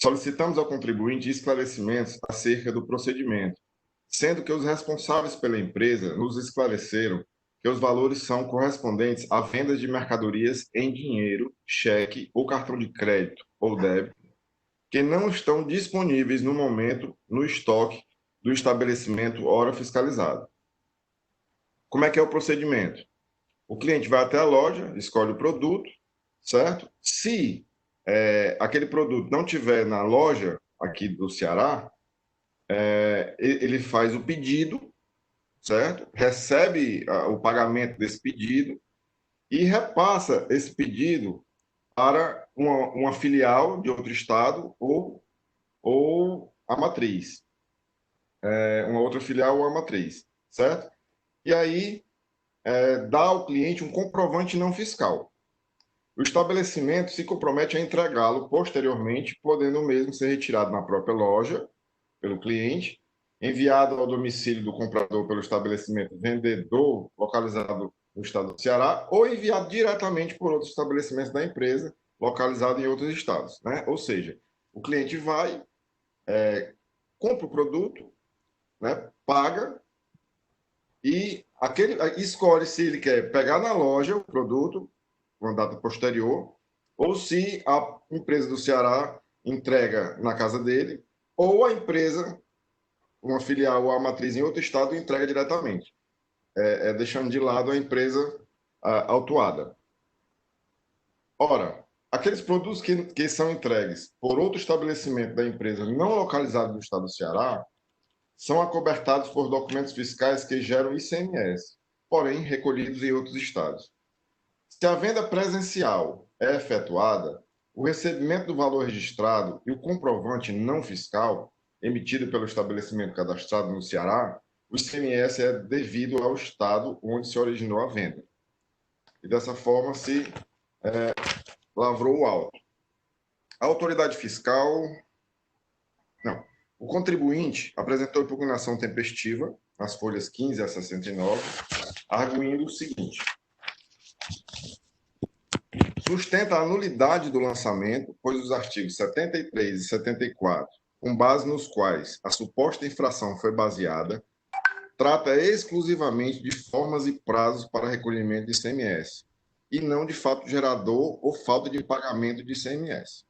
Solicitamos ao contribuinte esclarecimentos acerca do procedimento, sendo que os responsáveis pela empresa nos esclareceram que os valores são correspondentes à venda de mercadorias em dinheiro, cheque ou cartão de crédito ou débito, que não estão disponíveis no momento no estoque do estabelecimento ora fiscalizado. Como é que é o procedimento? O cliente vai até a loja, escolhe o produto, certo? Se aquele produto não tiver na loja aqui do Ceará, ele faz o pedido, certo? Recebe o pagamento desse pedido e repassa esse pedido para uma filial de outro estado ou a matriz. Uma outra filial ou a matriz, certo? E aí dá ao cliente um comprovante não fiscal. O estabelecimento se compromete a entregá-lo posteriormente, podendo o mesmo ser retirado na própria loja pelo cliente, enviado ao domicílio do comprador pelo estabelecimento vendedor localizado no estado do Ceará, ou enviado diretamente por outros estabelecimentos da empresa localizado em outros estados, né? Ou seja, o cliente vai, compra o produto, né? Paga e escolhe se ele quer pegar na loja o produto, uma data posterior, ou se a empresa do Ceará entrega na casa dele, ou a empresa, uma filial ou a matriz em outro estado, entrega diretamente, deixando de lado a empresa autuada. Ora, aqueles produtos que são entregues por outro estabelecimento da empresa não localizado no estado do Ceará são acobertados por documentos fiscais que geram ICMS, porém recolhidos em outros estados. Se a venda presencial é efetuada, o recebimento do valor registrado e o comprovante não fiscal emitido pelo estabelecimento cadastrado no Ceará, o ICMS é devido ao estado onde se originou a venda. E dessa forma se lavrou o auto. A autoridade fiscal... Não. O contribuinte apresentou impugnação tempestiva, nas folhas 15 a 69, arguindo o seguinte: sustenta a nulidade do lançamento, pois os artigos 73 e 74, com base nos quais a suposta infração foi baseada, trata exclusivamente de formas e prazos para recolhimento de ICMS, e não de fato gerador ou falta de pagamento de ICMS.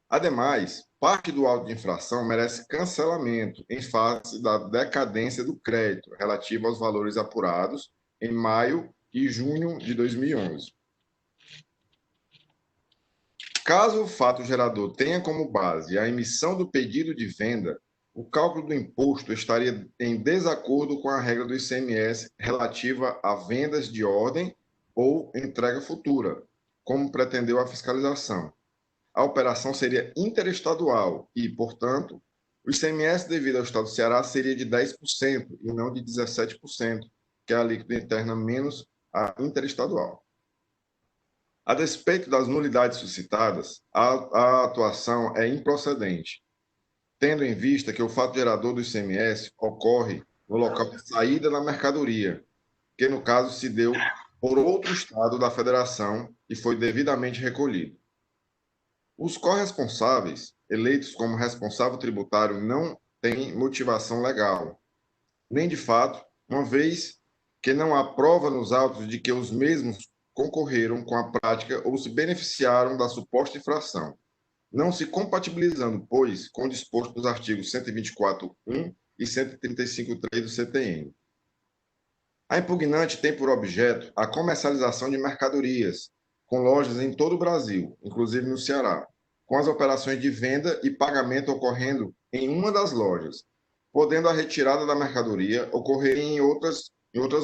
Ademais, parte do auto de infração merece cancelamento em face da decadência do crédito relativo aos valores apurados em maio e junho de 2011. Caso o fato gerador tenha como base a emissão do pedido de venda, o cálculo do imposto estaria em desacordo com a regra do ICMS relativa a vendas de ordem ou entrega futura, como pretendeu a fiscalização. A operação seria interestadual e, portanto, o ICMS devido ao Estado do Ceará seria de 10% e não de 17%, que é a alíquota interna menos a interestadual. A despeito das nulidades suscitadas, a atuação é improcedente, tendo em vista que o fato gerador do ICMS ocorre no local de saída da mercadoria, que no caso se deu por outro estado da federação e foi devidamente recolhido. Os corresponsáveis, eleitos como responsável tributário, não têm motivação legal, nem de fato, uma vez que não há prova nos autos de que os mesmos concorreram com a prática ou se beneficiaram da suposta infração, não se compatibilizando, pois, com o disposto nos artigos 124.1 e 135.3 do CTN. A impugnante tem por objeto a comercialização de mercadorias, com lojas em todo o Brasil, inclusive no Ceará, com as operações de venda e pagamento ocorrendo em uma das lojas, podendo a retirada da mercadoria ocorrer em outras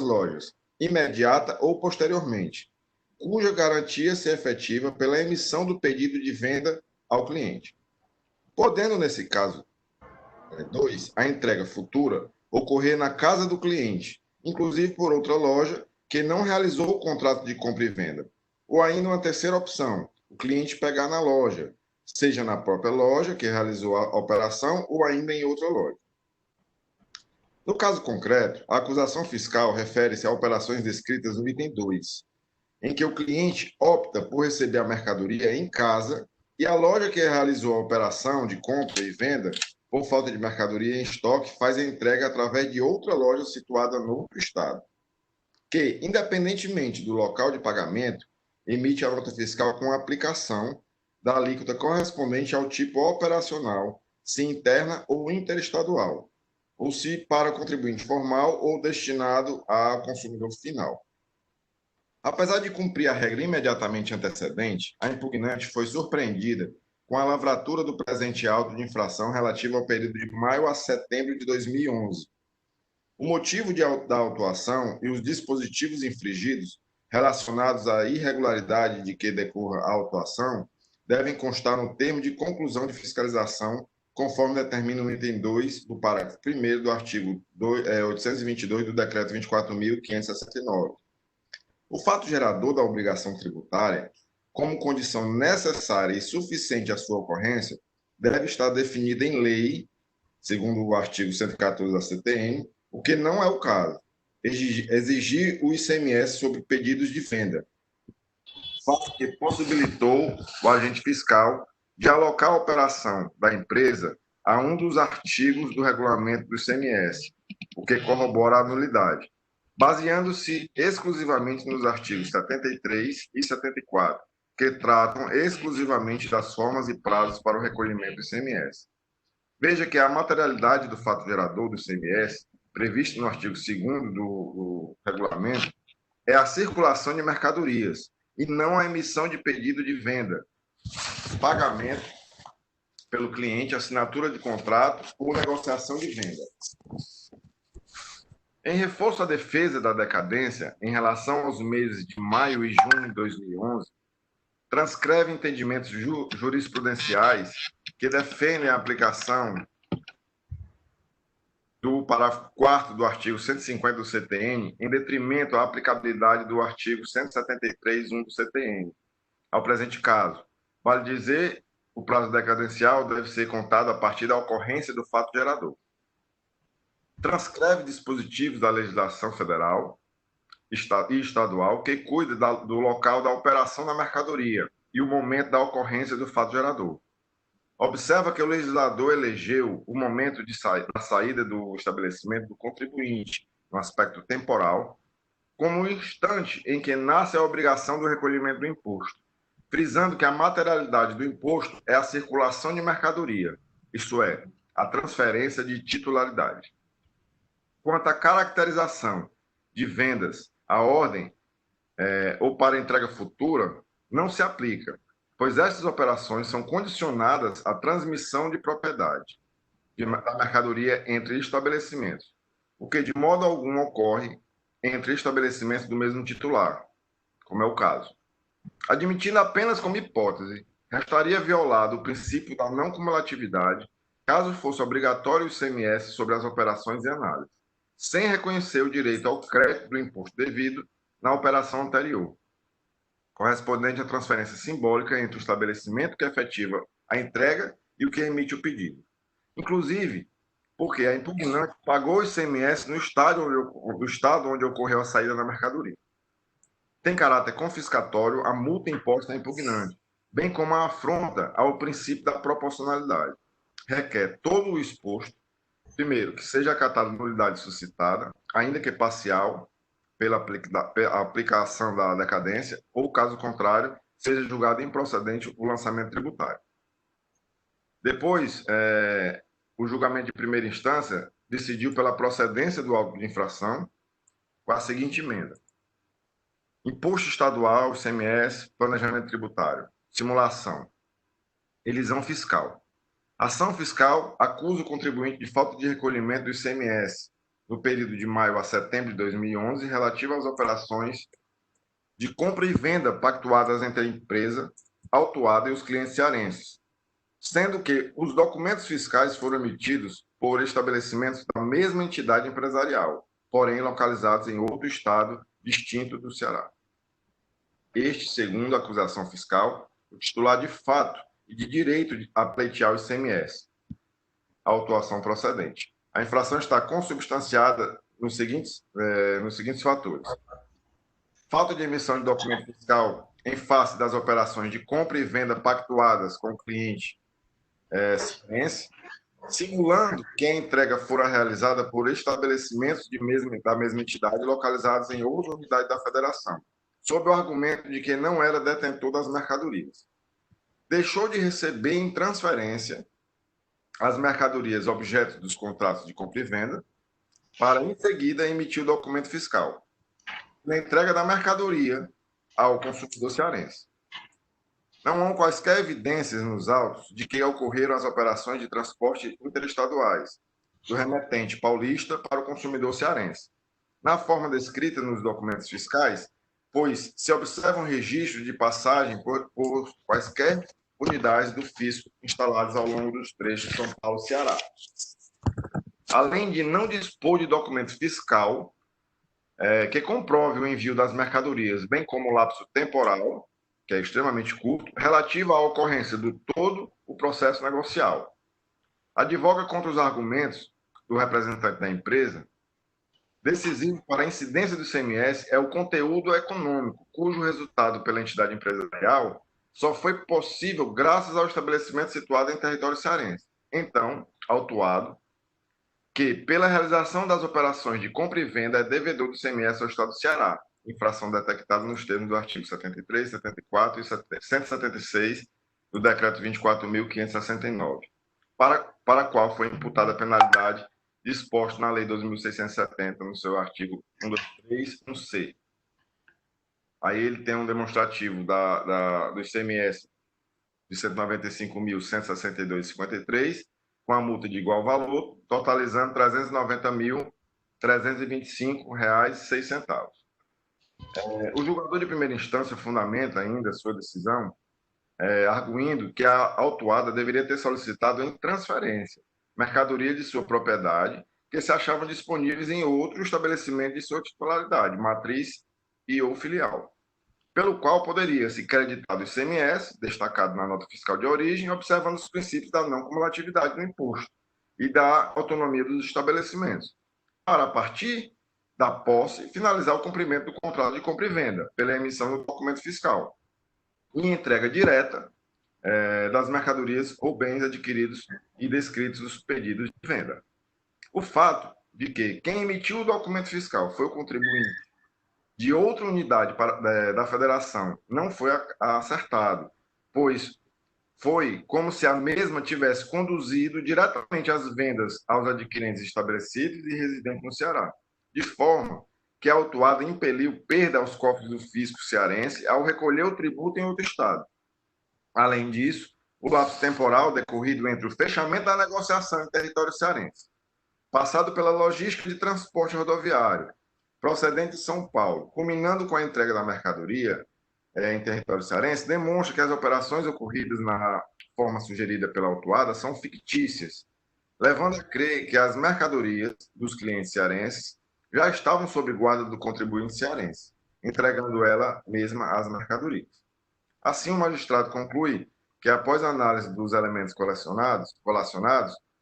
lojas, imediata ou posteriormente, cuja garantia se efetiva pela emissão do pedido de venda ao cliente. Podendo, nesse caso 2, a entrega futura ocorrer na casa do cliente, inclusive por outra loja que não realizou o contrato de compra e venda. Ou ainda uma terceira opção, o cliente pegar na loja, seja na própria loja que realizou a operação ou ainda em outra loja. No caso concreto, a acusação fiscal refere-se a operações descritas no item 2, em que o cliente opta por receber a mercadoria em casa e a loja que realizou a operação de compra e venda, por falta de mercadoria em estoque, faz a entrega através de outra loja situada no outro estado, que, independentemente do local de pagamento, emite a nota fiscal com a aplicação da alíquota correspondente ao tipo operacional, se interna ou interestadual, ou se para contribuinte formal ou destinado a consumidor final. Apesar de cumprir a regra imediatamente antecedente, a impugnante foi surpreendida com a lavratura do presente auto de infração relativo ao período de maio a setembro de 2011. O motivo da autuação e os dispositivos infringidos relacionados à irregularidade de que decorra a autuação devem constar no termo de conclusão de fiscalização, conforme determina o item 2 do parágrafo 1º do artigo 822 do Decreto 24.569. O fato gerador da obrigação tributária, como condição necessária e suficiente à sua ocorrência, deve estar definido em lei, segundo o artigo 114 da CTN, o que não é o caso. Exigir o ICMS sobre pedidos de venda, fato que possibilitou o agente fiscal de alocar a operação da empresa a um dos artigos do regulamento do ICMS, o que corrobora a nulidade, baseando-se exclusivamente nos artigos 73 e 74, que tratam exclusivamente das formas e prazos para o recolhimento do ICMS. Veja que a materialidade do fato gerador do ICMS, previsto no artigo 2º do regulamento, é a circulação de mercadorias e não a emissão de pedido de venda, pagamento pelo cliente, assinatura de contrato ou negociação de venda. Em reforço à defesa da decadência, em relação aos meses de maio e junho de 2011, transcreve entendimentos jurisprudenciais que defendem a aplicação do parágrafo 4º do artigo 150 do CTN, em detrimento à aplicabilidade do artigo 173.1 do CTN. Ao presente caso, vale dizer, o prazo decadencial deve ser contado a partir da ocorrência do fato gerador. Transcreve dispositivos da legislação federal e estadual que cuida do local da operação da mercadoria e o momento da ocorrência do fato gerador. Observa que o legislador elegeu o momento da saída do estabelecimento do contribuinte, no aspecto temporal, como o instante em que nasce a obrigação do recolhimento do imposto, frisando que a materialidade do imposto é a circulação de mercadoria, isto é, a transferência de titularidade. Quanto à caracterização de vendas à ordem ou para entrega futura, não se aplica, pois estas operações são condicionadas à transmissão de propriedade da mercadoria entre estabelecimentos, o que de modo algum ocorre entre estabelecimentos do mesmo titular, como é o caso. Admitindo apenas como hipótese, restaria violado o princípio da não cumulatividade caso fosse obrigatório o ICMS sobre as operações em análise, sem reconhecer o direito ao crédito do imposto devido na operação anterior, correspondente à transferência simbólica entre o estabelecimento que efetiva a entrega e o que emite o pedido. Inclusive, porque a impugnante pagou o ICMS no estado onde ocorreu a saída da mercadoria. Tem caráter confiscatório a multa imposta à impugnante, bem como a afronta ao princípio da proporcionalidade. Requer todo o exposto, primeiro, que seja acatada a nulidade suscitada, ainda que parcial, pela aplicação da decadência, ou, caso contrário, seja julgado improcedente o lançamento tributário. Depois, o julgamento de primeira instância decidiu pela procedência do auto de infração com a seguinte emenda: imposto estadual, ICMS, planejamento tributário, simulação, elisão fiscal. Ação fiscal acusa o contribuinte de falta de recolhimento do ICMS no período de maio a setembro de 2011 relativa às operações de compra e venda pactuadas entre a empresa autuada e os clientes cearenses, sendo que os documentos fiscais foram emitidos por estabelecimentos da mesma entidade empresarial, porém localizados em outro estado distinto do Ceará. Este, segundo a acusação fiscal, o titular de fato e de direito a pleitear o ICMS, a autuação procedente. A infração está consubstanciada nos seguintes fatores: falta de emissão de documento fiscal em face das operações de compra e venda pactuadas com o cliente cearense, simulando que a entrega fora realizada por estabelecimentos da mesma entidade localizados em outra unidade da federação, sob o argumento de que não era detentor das mercadorias. Deixou de receber em transferência as mercadorias objeto dos contratos de compra e venda, para, em seguida, emitir o documento fiscal, na entrega da mercadoria ao consumidor cearense. Não há quaisquer evidências nos autos de que ocorreram as operações de transporte interestaduais do remetente paulista para o consumidor cearense, na forma descrita nos documentos fiscais, pois se observam registros de passagem por quaisquer unidades do fisco instaladas ao longo dos trechos São Paulo-Ceará. Além de não dispor de documento fiscal que comprove o envio das mercadorias, bem como o lapso temporal, que é extremamente curto, relativo à ocorrência do todo o processo negocial. Advoga contra os argumentos do representante da empresa. Decisivo para a incidência do ICMS é o conteúdo econômico, cujo resultado pela entidade empresarial só foi possível graças ao estabelecimento situado em território cearense. Então, autuado, que pela realização das operações de compra e venda é devedor do ICMS ao Estado do Ceará, infração detectada nos termos do artigo 73, 74 e 176 do Decreto 24.569, para a qual foi imputada a penalidade disposta na Lei 2.670, no seu artigo 123, 1C. Aí ele tem um demonstrativo do ICMS de R$ 195.162,53, com a multa de igual valor, totalizando R$ 390.325,06. O julgador de primeira instância fundamenta ainda a sua decisão, arguindo que a autuada deveria ter solicitado em transferência mercadoria de sua propriedade que se achavam disponíveis em outro estabelecimento de sua titularidade, matriz e ou filial, pelo qual poderia se creditar do ICMS, destacado na nota fiscal de origem, observando os princípios da não cumulatividade do imposto e da autonomia dos estabelecimentos, para, a partir da posse, finalizar o cumprimento do contrato de compra e venda, pela emissão do documento fiscal e entrega direta das mercadorias ou bens adquiridos e descritos nos pedidos de venda. O fato de que quem emitiu o documento fiscal foi o contribuinte de outra unidade da federação não foi acertado, pois foi como se a mesma tivesse conduzido diretamente as vendas aos adquirentes estabelecidos e residentes no Ceará, de forma que a autuada impeliu perda aos cofres do fisco cearense ao recolher o tributo em outro estado. Além disso, o lapso temporal decorrido entre o fechamento da negociação em território cearense, passado pela logística de transporte rodoviário, procedente de São Paulo, culminando com a entrega da mercadoria em território cearense, demonstra que as operações ocorridas na forma sugerida pela autuada são fictícias, levando a crer que as mercadorias dos clientes cearenses já estavam sob guarda do contribuinte cearense, entregando ela mesma as mercadorias. Assim, o magistrado conclui que, após a análise dos elementos colacionados,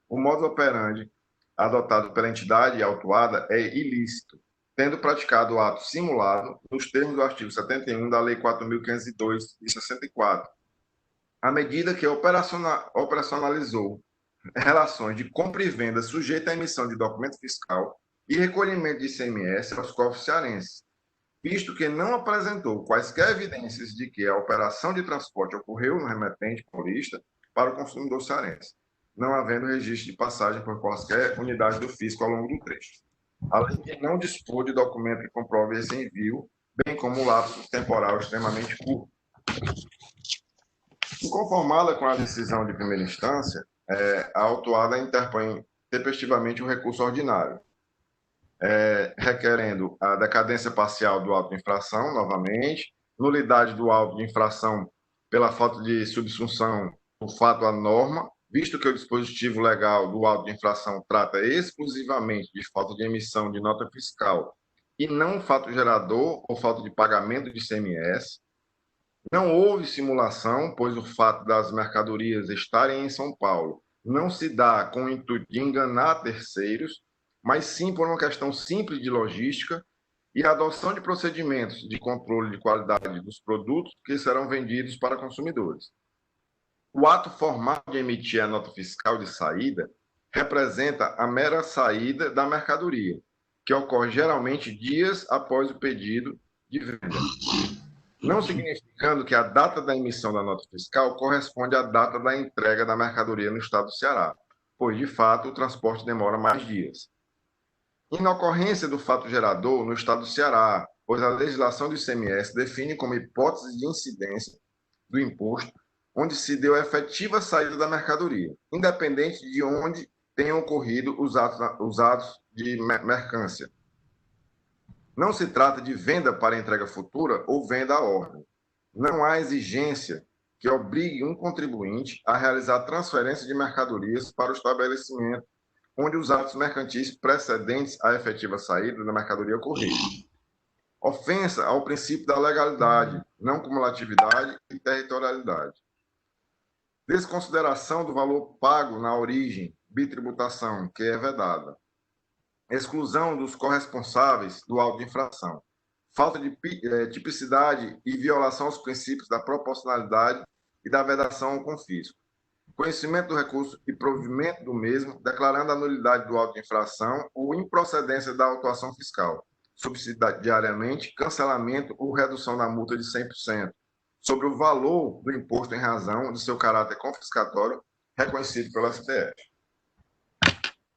o modus operandi adotado pela entidade autuada é ilícito, tendo praticado o ato simulado nos termos do artigo 71 da Lei 4.502 de 64, à medida que operacionalizou relações de compra e venda sujeita à emissão de documento fiscal e recolhimento de ICMS aos cofres cearenses, visto que não apresentou quaisquer evidências de que a operação de transporte ocorreu no remetente paulista para o consumidor cearense, não havendo registro de passagem por quaisquer unidade do fisco ao longo do trecho, além de não dispor de documento que comprove esse envio, bem como um lapso temporal extremamente curto. Inconformada com a decisão de primeira instância, a autuada interpõe tempestivamente o recurso ordinário, requerendo a decadência parcial do auto de infração, novamente, nulidade do auto de infração pela falta de subsunção do fato à norma, visto que o dispositivo legal do auto de infração trata exclusivamente de falta de emissão de nota fiscal e não fato gerador ou falta de pagamento de ICMS. Não houve simulação, pois o fato das mercadorias estarem em São Paulo não se dá com o intuito de enganar terceiros, mas sim por uma questão simples de logística e a adoção de procedimentos de controle de qualidade dos produtos que serão vendidos para consumidores. O ato formal de emitir a nota fiscal de saída representa a mera saída da mercadoria, que ocorre geralmente dias após o pedido de venda, não significando que a data da emissão da nota fiscal corresponde à data da entrega da mercadoria no estado do Ceará, pois, de fato, o transporte demora mais dias. Inocorrência do fato gerador no estado do Ceará, pois a legislação do ICMS define como hipótese de incidência do imposto onde se deu a efetiva saída da mercadoria, independente de onde tenham ocorrido os atos de mercância. Não se trata de venda para entrega futura ou venda à ordem. Não há exigência que obrigue um contribuinte a realizar transferência de mercadorias para o estabelecimento onde os atos mercantis precedentes à efetiva saída da mercadoria ocorreram. Ofensa ao princípio da legalidade, não cumulatividade e territorialidade. Desconsideração do valor pago na origem, bitributação, que é vedada. Exclusão dos corresponsáveis do auto de infração. Falta de tipicidade e violação aos princípios da proporcionalidade e da vedação ao confisco. Conhecimento do recurso e provimento do mesmo, declarando a nulidade do auto de infração ou improcedência da autuação fiscal, subsidiariamente, cancelamento ou redução da multa de 100%, sobre o valor do imposto em razão de seu caráter confiscatório reconhecido pelo STF.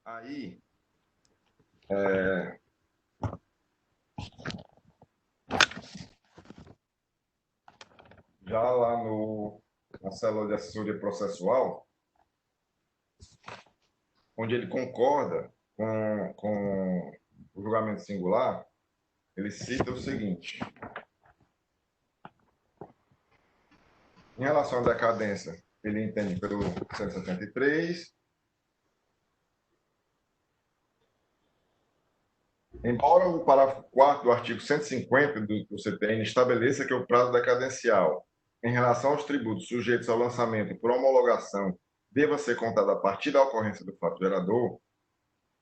Aí, já lá na célula de assessoria processual, onde ele concorda com o julgamento singular, ele cita o seguinte: em relação à decadência, ele entende pelo 173, embora o parágrafo 4º do artigo 150 do CTN estabeleça que o prazo decadencial em relação aos tributos sujeitos ao lançamento por homologação deva ser contado a partir da ocorrência do fato gerador,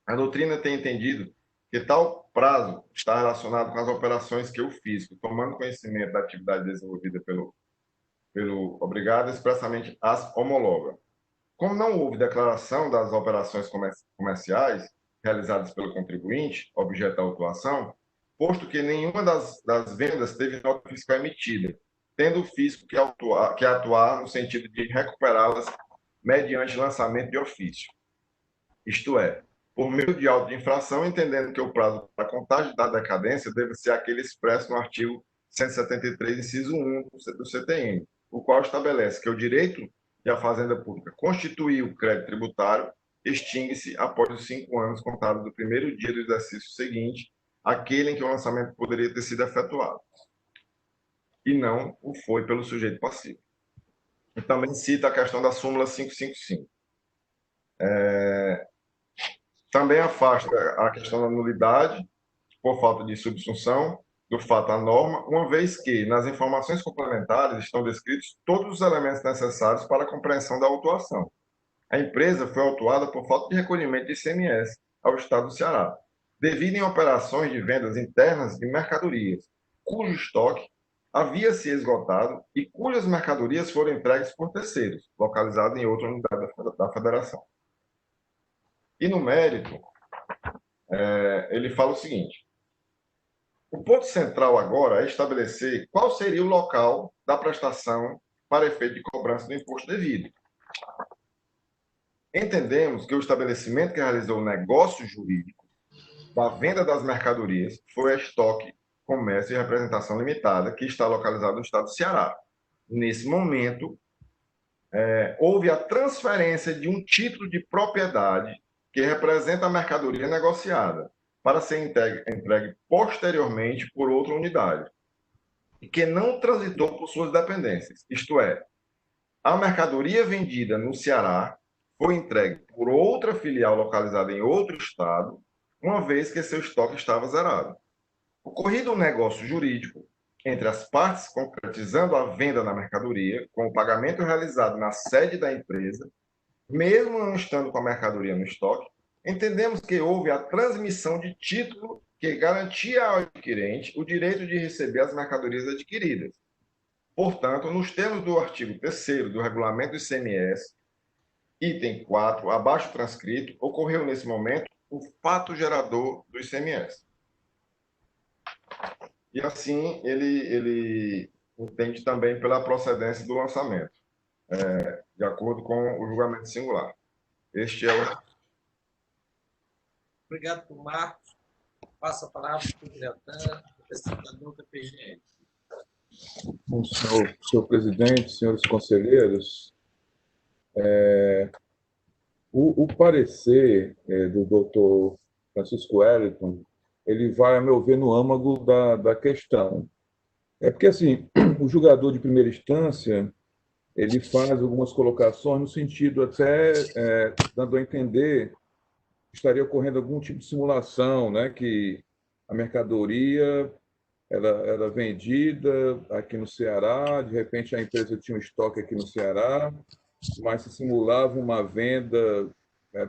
a doutrina tem entendido que tal prazo está relacionado com as operações que o fisco, tomando conhecimento da atividade desenvolvida pelo obrigado, expressamente as homologa. Como não houve declaração das operações comerciais realizadas pelo contribuinte, objeto da autuação, posto que nenhuma das vendas teve nota fiscal emitida, tendo o fisco que atuar no sentido de recuperá-las mediante lançamento de ofício. Isto é, por meio de auto de infração, entendendo que o prazo para a contagem da decadência deve ser aquele expresso no artigo 173, inciso 1 do CTN, o qual estabelece que o direito de a Fazenda Pública constituir o crédito tributário extingue-se após os 5 anos contados do primeiro dia do exercício seguinte, aquele em que o lançamento poderia ter sido efetuado, e não o foi pelo sujeito passivo. E também cita a questão da súmula 555. Também afasta a questão da nulidade por falta de subsunção do fato à norma, uma vez que, nas informações complementares, estão descritos todos os elementos necessários para a compreensão da autuação. A empresa foi autuada por falta de recolhimento de ICMS ao Estado do Ceará, devido em operações de vendas internas de mercadorias, cujo estoque havia se esgotado e cujas mercadorias foram entregues por terceiros, localizados em outra unidade da Federação. E no mérito, ele fala o seguinte: o ponto central agora é estabelecer qual seria o local da prestação para efeito de cobrança do imposto devido. Entendemos que o estabelecimento que realizou o negócio jurídico da venda das mercadorias foi a Estoque, Comércio e Representação Limitada, que está localizado no estado do Ceará. Nesse momento, houve a transferência de um título de propriedade que representa a mercadoria negociada, para ser entregue posteriormente por outra unidade, e que não transitou por suas dependências. Isto é, a mercadoria vendida no Ceará foi entregue por outra filial localizada em outro estado, uma vez que seu estoque estava zerado. Ocorrido um negócio jurídico entre as partes concretizando a venda da mercadoria, com o pagamento realizado na sede da empresa, mesmo não estando com a mercadoria no estoque, entendemos que houve a transmissão de título que garantia ao adquirente o direito de receber as mercadorias adquiridas. Portanto, nos termos do artigo 3º do Regulamento do ICMS, item 4, abaixo transcrito, ocorreu nesse momento o fato gerador do ICMS. E assim ele entende também pela procedência do lançamento, de acordo com o julgamento singular. Este é o... Obrigado, por Marcos. Passo a palavra para o Deltan, representador da PGN. Bom, senhor presidente, senhores conselheiros, o parecer do doutor Francisco Wellington, ele vai, a meu ver, no âmago da questão. É porque, assim, o julgador de primeira instância, ele faz algumas colocações no sentido até dando a entender que estaria ocorrendo algum tipo de simulação, né, que a mercadoria era vendida aqui no Ceará, de repente a empresa tinha um estoque aqui no Ceará, mas se simulava uma venda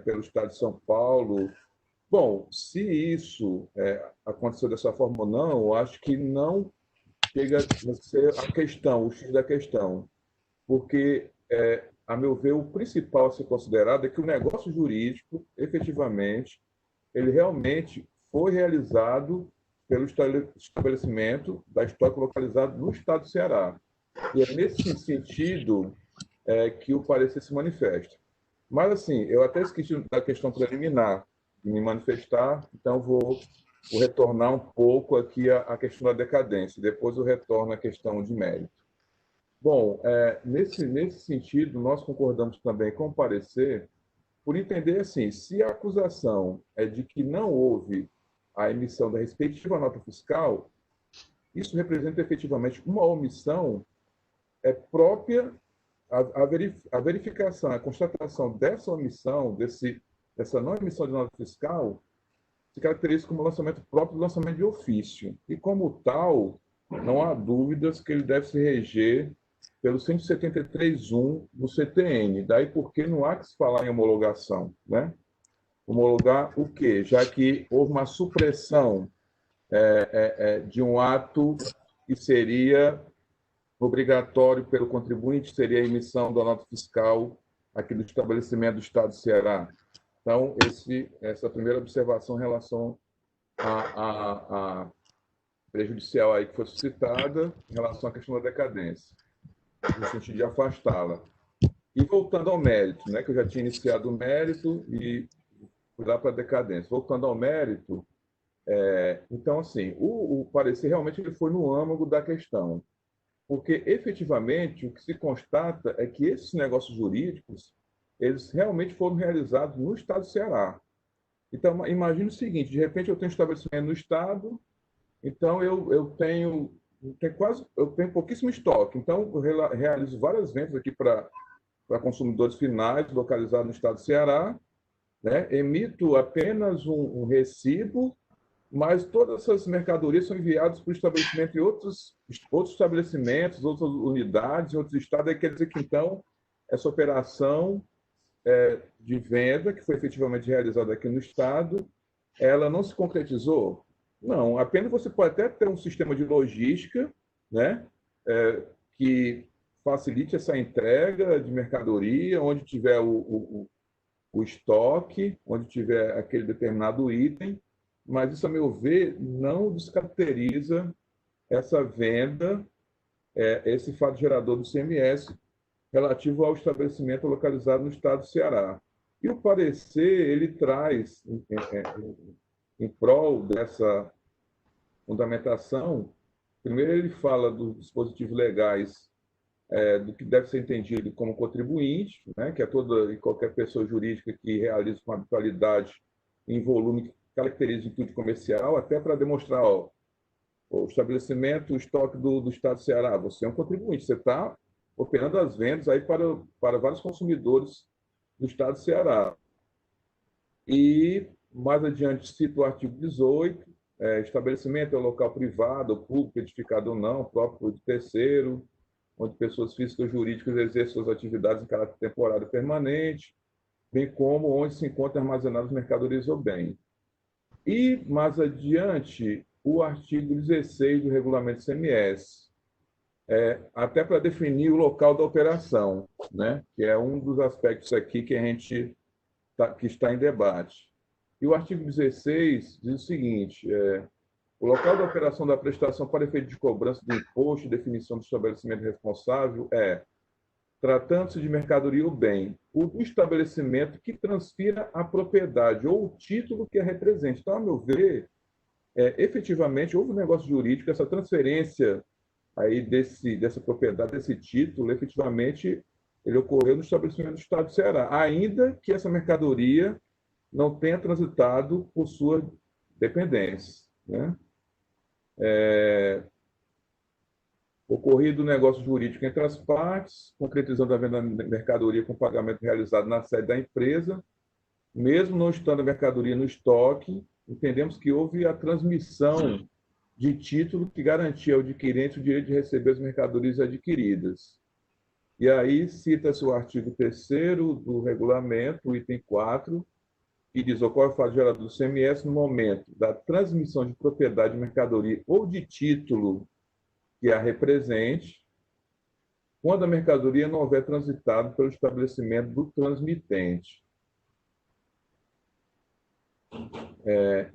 pelo estado de São Paulo. Bom, se isso aconteceu dessa forma ou não, eu acho que não chega a ser a questão, o X da questão, porque, a meu ver, o principal a ser considerado é que o negócio jurídico, efetivamente, ele realmente foi realizado pelo estabelecimento da estoque localizado no estado do Ceará. E é nesse sentido que o parecer se manifesta. Mas, assim, eu até esqueci da questão preliminar de me manifestar, então vou retornar um pouco aqui à questão da decadência, depois eu retorno à questão de mérito. Bom, nesse sentido, nós concordamos também com o parecer, por entender assim, se a acusação é de que não houve a emissão da respectiva nota fiscal, isso representa efetivamente uma omissão própria, a verificação, a constatação dessa omissão, dessa não emissão de nota fiscal, se caracteriza como lançamento próprio do lançamento de ofício. E, como tal, não há dúvidas que ele deve se reger pelo 173.1 do CTN. Daí porque não há que se falar em homologação, né? Homologar o quê? Já que houve uma supressão de um ato que seria obrigatório pelo contribuinte, seria a emissão da nota fiscal aqui do estabelecimento do Estado do Ceará. Então, essa primeira observação em relação à prejudicial aí que foi suscitada em relação à questão da decadência, no sentido de afastá-la. E voltando ao mérito, né, que eu já tinha iniciado o mérito e fui lá para a decadência. Voltando ao mérito, então, assim, o parecer realmente ele foi no âmago da questão. porque efetivamente o que se constata é que esses negócios jurídicos, eles realmente foram realizados no estado do Ceará. Então, imagine o seguinte, de repente eu tenho um estabelecimento no estado, então eu tenho pouquíssimo estoque, então eu realizo várias vendas aqui para consumidores finais localizados no estado do Ceará, né? Emito apenas um recibo, mas todas essas mercadorias são enviadas para o estabelecimento em outros estabelecimentos, outras unidades, em outros estados. Quer dizer que, então, essa operação de venda, que foi efetivamente realizada aqui no estado, ela não se concretizou? Não, apenas você pode até ter um sistema de logística, né, que facilite essa entrega de mercadoria, onde tiver o estoque, onde tiver aquele determinado item, mas isso, a meu ver, não descaracteriza essa venda, esse fato gerador do CMS relativo ao estabelecimento localizado no estado do Ceará. E o parecer, ele traz, em prol dessa fundamentação, primeiro ele fala dos dispositivos legais, do que deve ser entendido como contribuinte, né, que é toda e qualquer pessoa jurídica que realiza com habitualidade em volume que caracteriza atitude comercial, até para demonstrar, o estabelecimento, o estoque do estado do Ceará, você é um contribuinte, você está operando as vendas aí para vários consumidores do estado do Ceará. E, mais adiante, cita o artigo 18, estabelecimento é um local privado, ou público, edificado ou não, próprio de terceiro, onde pessoas físicas ou jurídicas exercem suas atividades em caráter temporário e permanente, bem como onde se encontram armazenadas mercadorias ou bens. E, mais adiante, o artigo 16 do regulamento CMS, até para definir o local da operação, né? Que é um dos aspectos aqui que que está em debate. E o artigo 16 diz o seguinte, o local da operação da prestação para efeito de cobrança do imposto e definição do estabelecimento responsável tratando-se de mercadoria ou bem, o do estabelecimento que transfira a propriedade ou o título que a represente. Então, a meu ver, efetivamente, houve um negócio jurídico, essa transferência aí dessa propriedade, desse título, efetivamente, ele ocorreu no estabelecimento do estado do Ceará, ainda que essa mercadoria não tenha transitado por sua dependência, né? Ocorrido o negócio jurídico entre as partes, concretizando a venda da mercadoria com pagamento realizado na sede da empresa, mesmo não estando a mercadoria no estoque, entendemos que houve a transmissão de título que garantia ao adquirente o direito de receber as mercadorias adquiridas. E aí cita-se o artigo 3º do regulamento, o item 4, que diz: ocorre o fato gerador do CMS no momento da transmissão de propriedade de mercadoria ou de título que a represente, quando a mercadoria não houver transitado pelo estabelecimento do transmitente.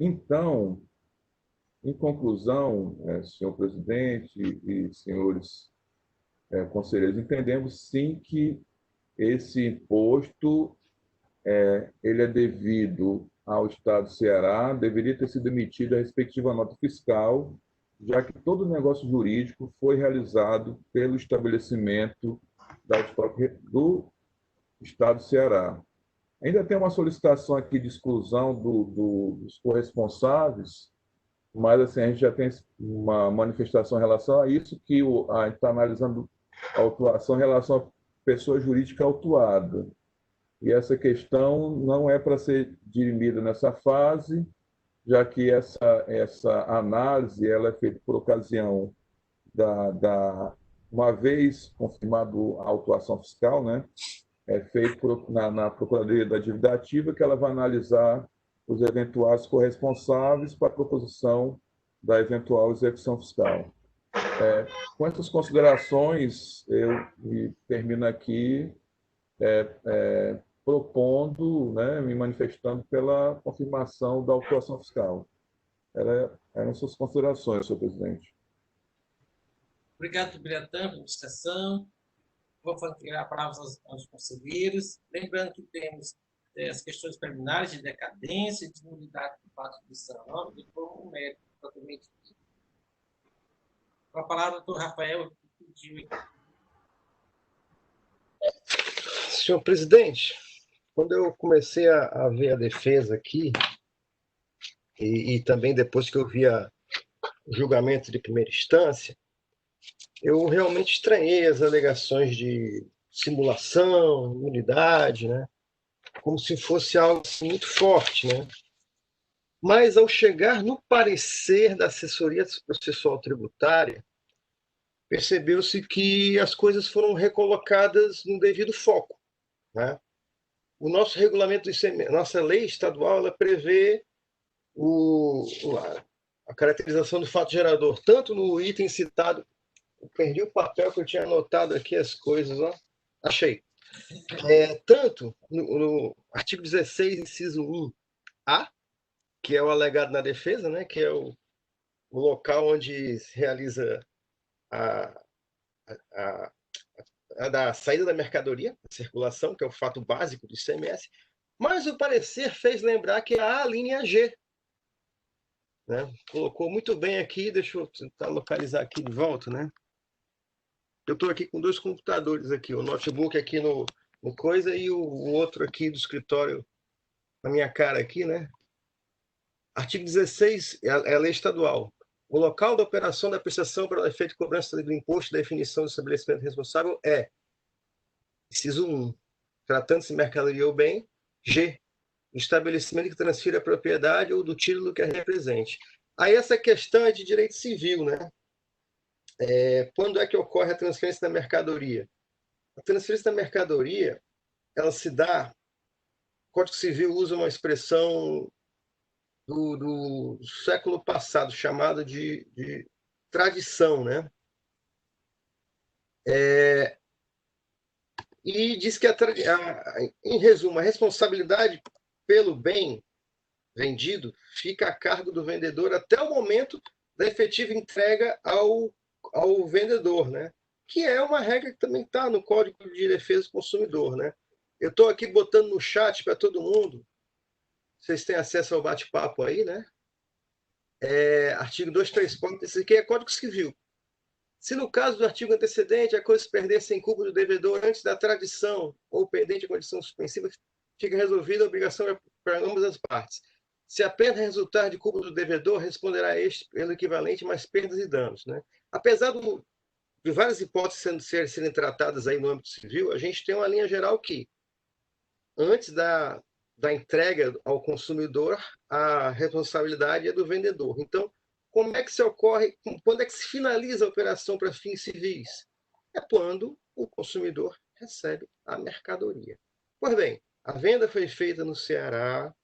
Então, em conclusão, senhor presidente e senhores conselheiros, entendemos sim que esse imposto ele é devido ao Estado do Ceará, deveria ter sido emitida a respectiva nota fiscal, já que todo o negócio jurídico foi realizado pelo estabelecimento do Estado do Ceará. Ainda tem uma solicitação aqui de exclusão dos corresponsáveis, mas assim, a gente já tem uma manifestação em relação a isso, que a gente está analisando a autuação em relação à pessoa jurídica autuada. E essa questão não é para ser dirimida nessa fase, já que essa análise ela é feita por ocasião uma vez confirmado a autuação fiscal, né? É feito na Procuradoria da Dívida Ativa, que ela vai analisar os eventuais corresponsáveis para a proposição da eventual execução fiscal. Com essas considerações, eu termino aqui propondo, né, me manifestando pela confirmação da autuação fiscal. Eram suas considerações, senhor presidente. Obrigado, Biratã, pela discussão. Vou entregar a palavra aos conselheiros. Lembrando que temos as questões preliminares de decadência, de nulidade do fato de sanção, e como o mérito totalmente dito. Com a palavra, doutor Rafael pediu. Senhor presidente, quando eu comecei a ver a defesa aqui, e também depois que eu vi o julgamento de primeira instância, eu realmente estranhei as alegações de simulação, imunidade, né? Como se fosse algo assim, muito forte, né? Mas, ao chegar no parecer da assessoria processual tributária, percebeu-se que as coisas foram recolocadas no devido foco, né? O nosso regulamento do ICMS, nossa lei estadual, ela prevê a caracterização do fato gerador, tanto no item citado. Eu perdi o papel que eu tinha anotado aqui as coisas, ó. Achei. Tanto no artigo 16, inciso 1A, que é o alegado na defesa, né, que é o local onde se realiza a da saída da mercadoria, a circulação, que é o fato básico do ICMS, mas o parecer fez lembrar que há a linha G. Né? Colocou muito bem aqui, deixa eu tentar localizar aqui de volta, né? Eu estou aqui com 2 computadores aqui, o notebook aqui no coisa e o outro aqui do escritório na minha cara aqui, né? Artigo 16 é a lei estadual. O local da operação da prestação para o efeito de cobrança do imposto e definição do estabelecimento responsável é, inciso 1, tratando-se de mercadoria ou bem, G, estabelecimento que transfira a propriedade ou do título que a represente. Aí essa questão é de direito civil, né? Quando é que ocorre a transferência da mercadoria? A transferência da mercadoria, ela se dá, o Código Civil usa uma expressão do século passado, chamada de tradição, né? E diz que, em resumo, a responsabilidade pelo bem vendido fica a cargo do vendedor até o momento da efetiva entrega ao vendedor, né? Que é uma regra que também está no Código de Defesa do Consumidor, né? Eu estou aqui botando no chat para todo mundo, vocês têm acesso ao bate-papo aí, né? Artigo 234, esse aqui é Código Civil. Se no caso do artigo antecedente a coisa se perder sem culpa do devedor antes da tradição ou pendente de condição suspensiva, fica resolvida a obrigação para ambas as partes. Se a perda resultar de culpa do devedor, responderá este pelo equivalente mais perdas e danos, né? Apesar de várias hipóteses serem tratadas aí no âmbito civil, a gente tem uma linha geral que, antes da entrega ao consumidor, a responsabilidade é do vendedor. Então, como é que se ocorre, quando é que se finaliza a operação para fins civis? É quando o consumidor recebe a mercadoria. Pois bem, a venda foi feita no Ceará,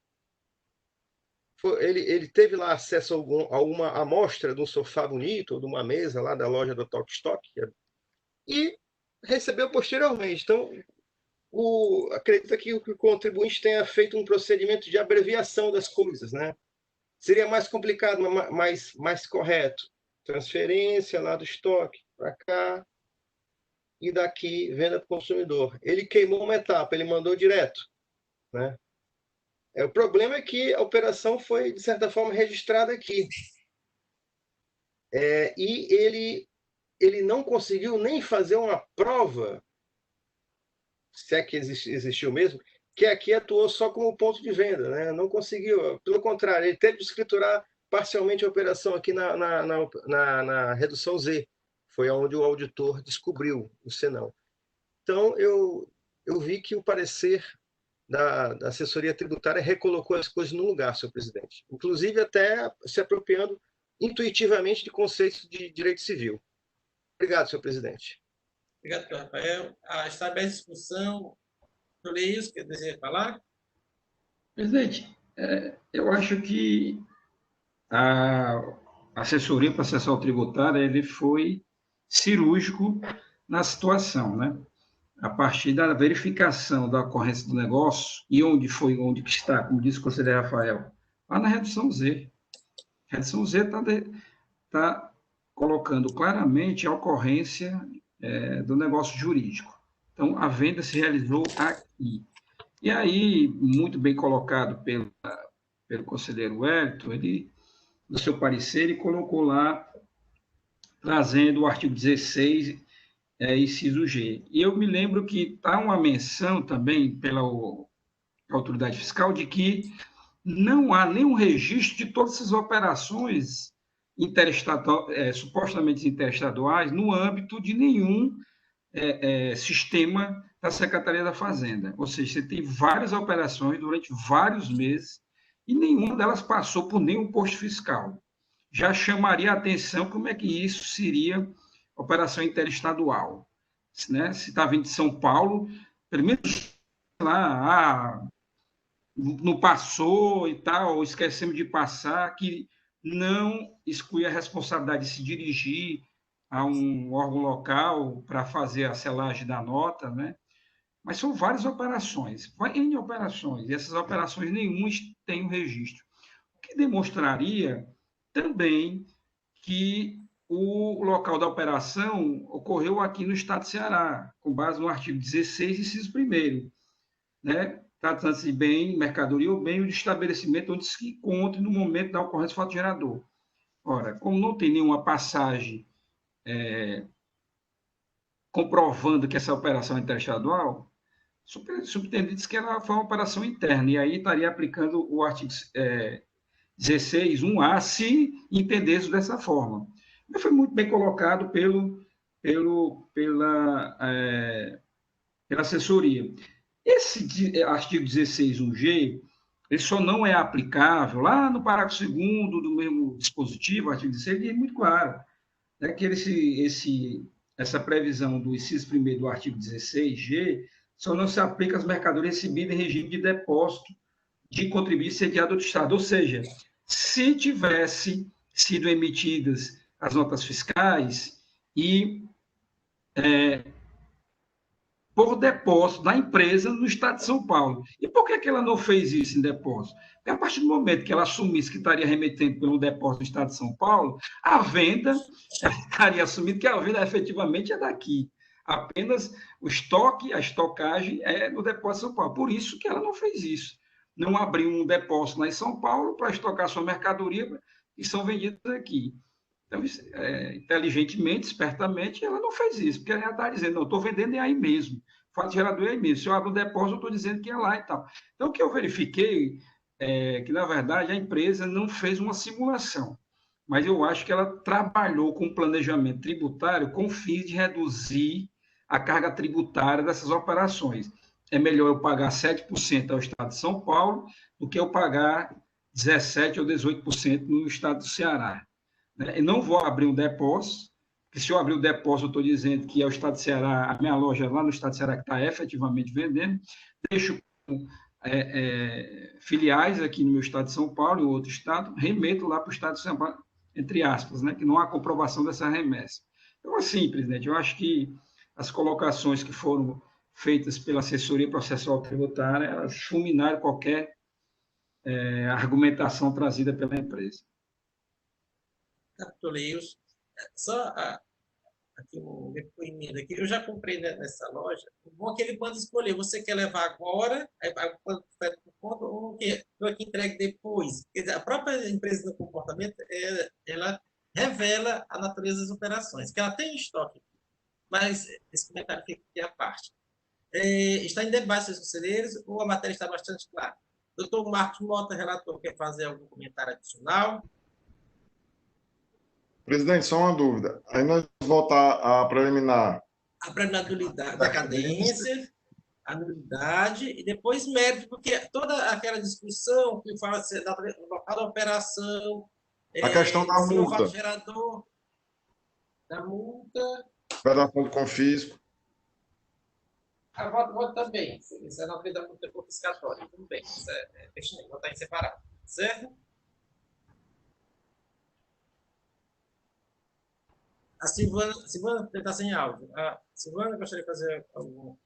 ele teve lá acesso a uma amostra de um sofá bonito, ou de uma mesa lá da loja do Tok Stock, e recebeu posteriormente. Então, acredita que o contribuinte tenha feito um procedimento de abreviação das coisas, né? Seria mais complicado, mas mais correto. Transferência lá do estoque para cá e daqui venda para o consumidor. Ele queimou uma etapa, ele mandou direto, né? O problema é que a operação foi, de certa forma, registrada aqui. E ele não conseguiu nem fazer uma prova, se é que existiu mesmo, que aqui atuou só como ponto de venda, né? Não conseguiu, pelo contrário, ele teve de escriturar parcialmente a operação aqui na redução Z, foi onde o auditor descobriu o senão. Então, eu vi que o parecer da assessoria tributária recolocou as coisas no lugar, senhor presidente, inclusive até se apropriando intuitivamente de conceitos de direito civil. Obrigado, senhor presidente. Obrigado, Rafael. Está aberta a discussão. Isso quer dizer falar? Presidente, eu acho que a assessoria processual tributária ele foi cirúrgico na situação, né? A partir da verificação da ocorrência do negócio e onde está, como disse o conselheiro Rafael, lá na redução Z. A redução Z está colocando claramente a ocorrência do negócio jurídico. Então, a venda se realizou aqui. E aí, muito bem colocado pelo conselheiro Wellington, ele, no seu parecer, ele colocou lá, trazendo o artigo 16, inciso G. E eu me lembro que está uma menção também pela autoridade fiscal de que não há nenhum registro de todas essas operações supostamente interestaduais no âmbito de nenhum sistema da Secretaria da Fazenda. Ou seja, você tem várias operações durante vários meses e nenhuma delas passou por nenhum posto fiscal. Já chamaria a atenção como é que isso seria operação interestadual. Né? Se está vindo de São Paulo, pelo menos lá, não passou e tal, ou esquecemos de passar, que não exclui a responsabilidade de se dirigir a um órgão local para fazer a selagem da nota, né? Mas são várias operações, N operações, e essas operações nenhuma têm um registro. O que demonstraria também que o local da operação ocorreu aqui no estado de Ceará, com base no artigo 16, inciso 1º, né? Tratando-se de bem, mercadoria ou bem, o de estabelecimento onde se encontre no momento da ocorrência do fato gerador. Ora, como não tem nenhuma passagem comprovando que essa operação é interestadual, subtendido que ela foi uma operação interna, e aí estaria aplicando o artigo 16, 1A, se entendesse dessa forma. Mas foi muito bem colocado pela assessoria. Esse artigo 16, 1G, ele só não é aplicável lá no parágrafo 2º do mesmo dispositivo, artigo 16, ele é muito claro, né, que essa previsão do inciso 1º do artigo 16G só não se aplica às mercadorias recebidas em regime de depósito de contribuinte sediado do Estado. Ou seja, se tivesse sido emitidas as notas fiscais e por depósito da empresa no Estado de São Paulo. E por que ela não fez isso em depósito? Porque a partir do momento que ela assumisse que estaria remetendo pelo depósito do Estado de São Paulo, a venda estaria assumindo que a venda efetivamente é daqui. Apenas o estoque, a estocagem é no depósito de São Paulo. Por isso que ela não fez isso. Não abriu um depósito lá em São Paulo para estocar sua mercadoria que são vendidas aqui. Então, inteligentemente, espertamente, ela não fez isso, porque ela está dizendo, não, estou vendendo é aí mesmo, o fato gerador é aí mesmo, se eu abro um depósito, eu estou dizendo que é lá e tal. Então, o que eu verifiquei é que, na verdade, a empresa não fez uma simulação, mas eu acho que ela trabalhou com planejamento tributário com o fim de reduzir a carga tributária dessas operações. É melhor eu pagar 7% ao Estado de São Paulo do que eu pagar 17% ou 18% no Estado do Ceará. Eu não vou abrir um depósito, porque se eu abrir o depósito, eu estou dizendo que é o Estado de Ceará, a minha loja lá no Estado de Ceará que está efetivamente vendendo, deixo filiais aqui no meu Estado de São Paulo, em outro Estado, remeto lá para o Estado de São Paulo, entre aspas, né, que não há comprovação dessa remessa. Então, assim, presidente, eu acho que as colocações que foram feitas pela assessoria processual tributária, elas fulminaram qualquer argumentação trazida pela empresa. Capitulei. Só aqui um depoimento aqui. Eu já comprei nessa loja. O bom é que ele pode escolher. Você quer levar agora, aí vai por conta, ou que entregue depois. Quer dizer, a própria empresa do comportamento, ela revela a natureza das operações, que ela tem estoque. Mas esse comentário fica aqui à parte. Está em debate os conselheiros, ou a matéria está bastante clara? Doutor Marcos Mota, relator, quer fazer algum comentário adicional? Presidente, só uma dúvida. Aí nós voltar a preliminar. A preliminar da cadência, a nulidade e depois mérito, porque toda aquela discussão que fala do local da operação, a questão da multa. Gerador, da multa. Vedação de confisco. A voto também. Isso é na frente da multa confiscatória. Tudo bem. Isso deixa eu botar em separado. Certo? A Silvana está sem áudio. A Silvana gostaria de fazer algum...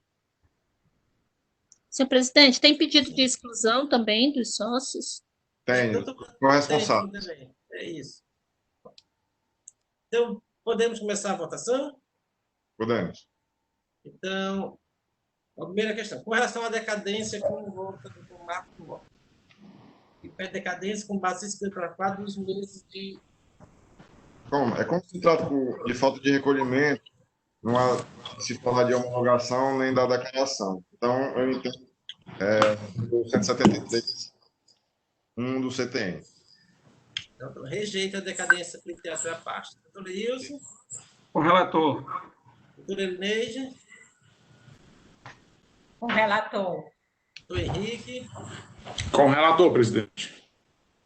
Senhor presidente, tem pedido de exclusão também dos sócios? Tem, o responsável. É isso. Então, podemos começar a votação? Podemos. Então, a primeira questão. Com relação à decadência, como volta do Marco Mota? E pede decadência com base em 54 dos meses de... Como? É como se trata de falta de recolhimento não há se falar de homologação nem da declaração. Então, eu entendo o 173, do CTN. Então, rejeita a decadência pleiteada pela pasta. Doutor Ilson. Com o relator. Doutor Elineide. Com o relator. Doutor Henrique. Com o relator, presidente.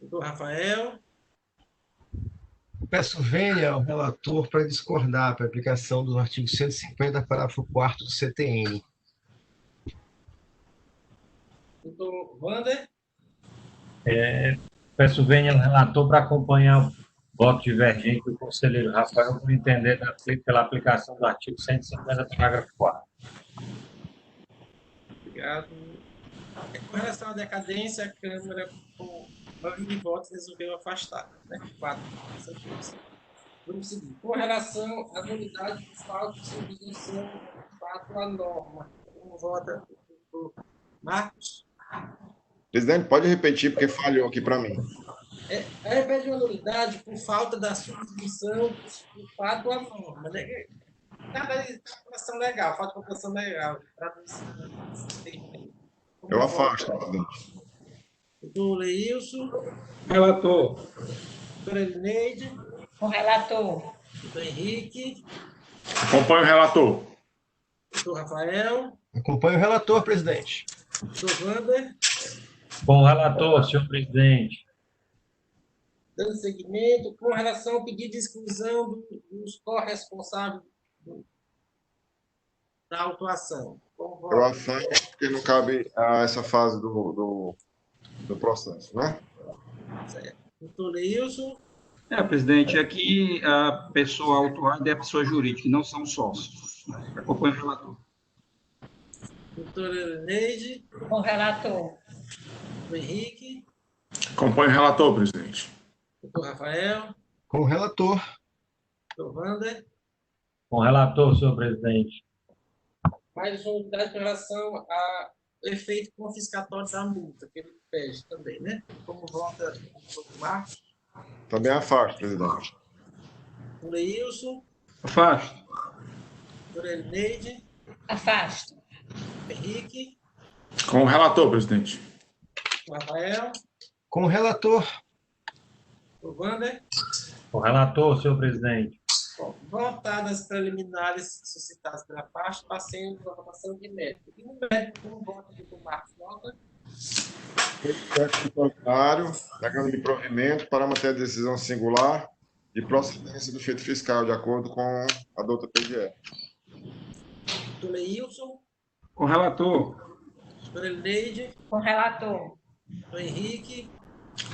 Doutor Rafael. Peço vênia ao relator para discordar para a aplicação do artigo 150, parágrafo 4º do CTN. Doutor Wander. Peço vênia ao relator para acompanhar o voto divergente do conselheiro Rafael por entender pela aplicação do artigo 150, parágrafo 4º. Obrigado. Com relação à decadência, a Câmara, com maioria de votos, resolveu afastar. Né? 4. Vamos seguir. Com relação à nulidade por falta de subvenção de fato à norma. Como vota o Marcos? Presidente, pode repetir, porque falhou aqui para mim. Repete uma nulidade por falta da subvenção de fato à norma. Né? Nada de população legal, falta de população legal. Eu afasto, presidente. Doutor Leilson. Relator. Doutor Elineide. Com o relator. Doutor Henrique. Acompanho o relator. Doutor Rafael. Acompanho o relator, presidente. Doutor Wander. Com o relator, senhor presidente. Dando seguimento, com relação ao pedido de exclusão dos corresponsáveis da autuação. Eu afasto, porque não cabe a essa fase do processo, né? Certo. Doutor Leilson. Presidente, aqui a pessoa autuada é a pessoa jurídica, não são sócios. Acompanho o relator. Doutor Elineide. Com o relator. Doutor Henrique. Acompanho o relator, presidente. Doutor Rafael. Com o relator. Doutor Wander. Com o relator, senhor presidente. Mais uma unidade com relação ao efeito confiscatório da multa, que ele pede também, né? Como vota o doutor Marcos? Também afasto, presidente. O Leilson. Afasto. Doutor Elineide. Afasto. Henrique. Com o relator, presidente. Rafael. Com o relator. O Wander. Com o relator, senhor presidente. Bom, votadas as preliminares suscitadas pela parte, passei a votação de mérito. E no mérito, como vota do Marcos Nota? Contrário, negando de provimento para manter a decisão singular de procedência do feito fiscal, de acordo com a douta PGE. Doutor Leilson. Com o relator. Doutor Elineide. Com o relator. Doutor Henrique.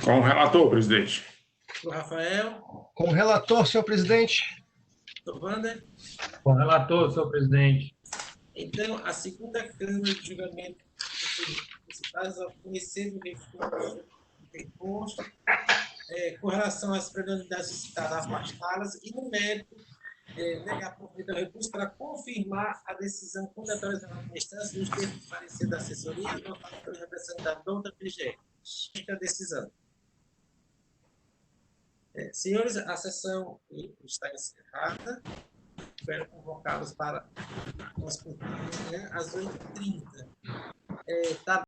Com o relator, presidente. Doutor Rafael. Com o relator, senhor presidente. Doutor Wander. Com o relator, senhor presidente. Então, a segunda Câmara de Julgamento suscitadas ao conhecer do recurso, com relação às preliminares suscitadas, afastá-las e, no mérito, negar provimento ao recurso para confirmar a decisão condenatória da primeira instância nos termos de parecer da assessoria adotada pelo representante da PGE. Fica a decisão. Senhores, a sessão está encerrada. Espero convocá-los para às 8h30.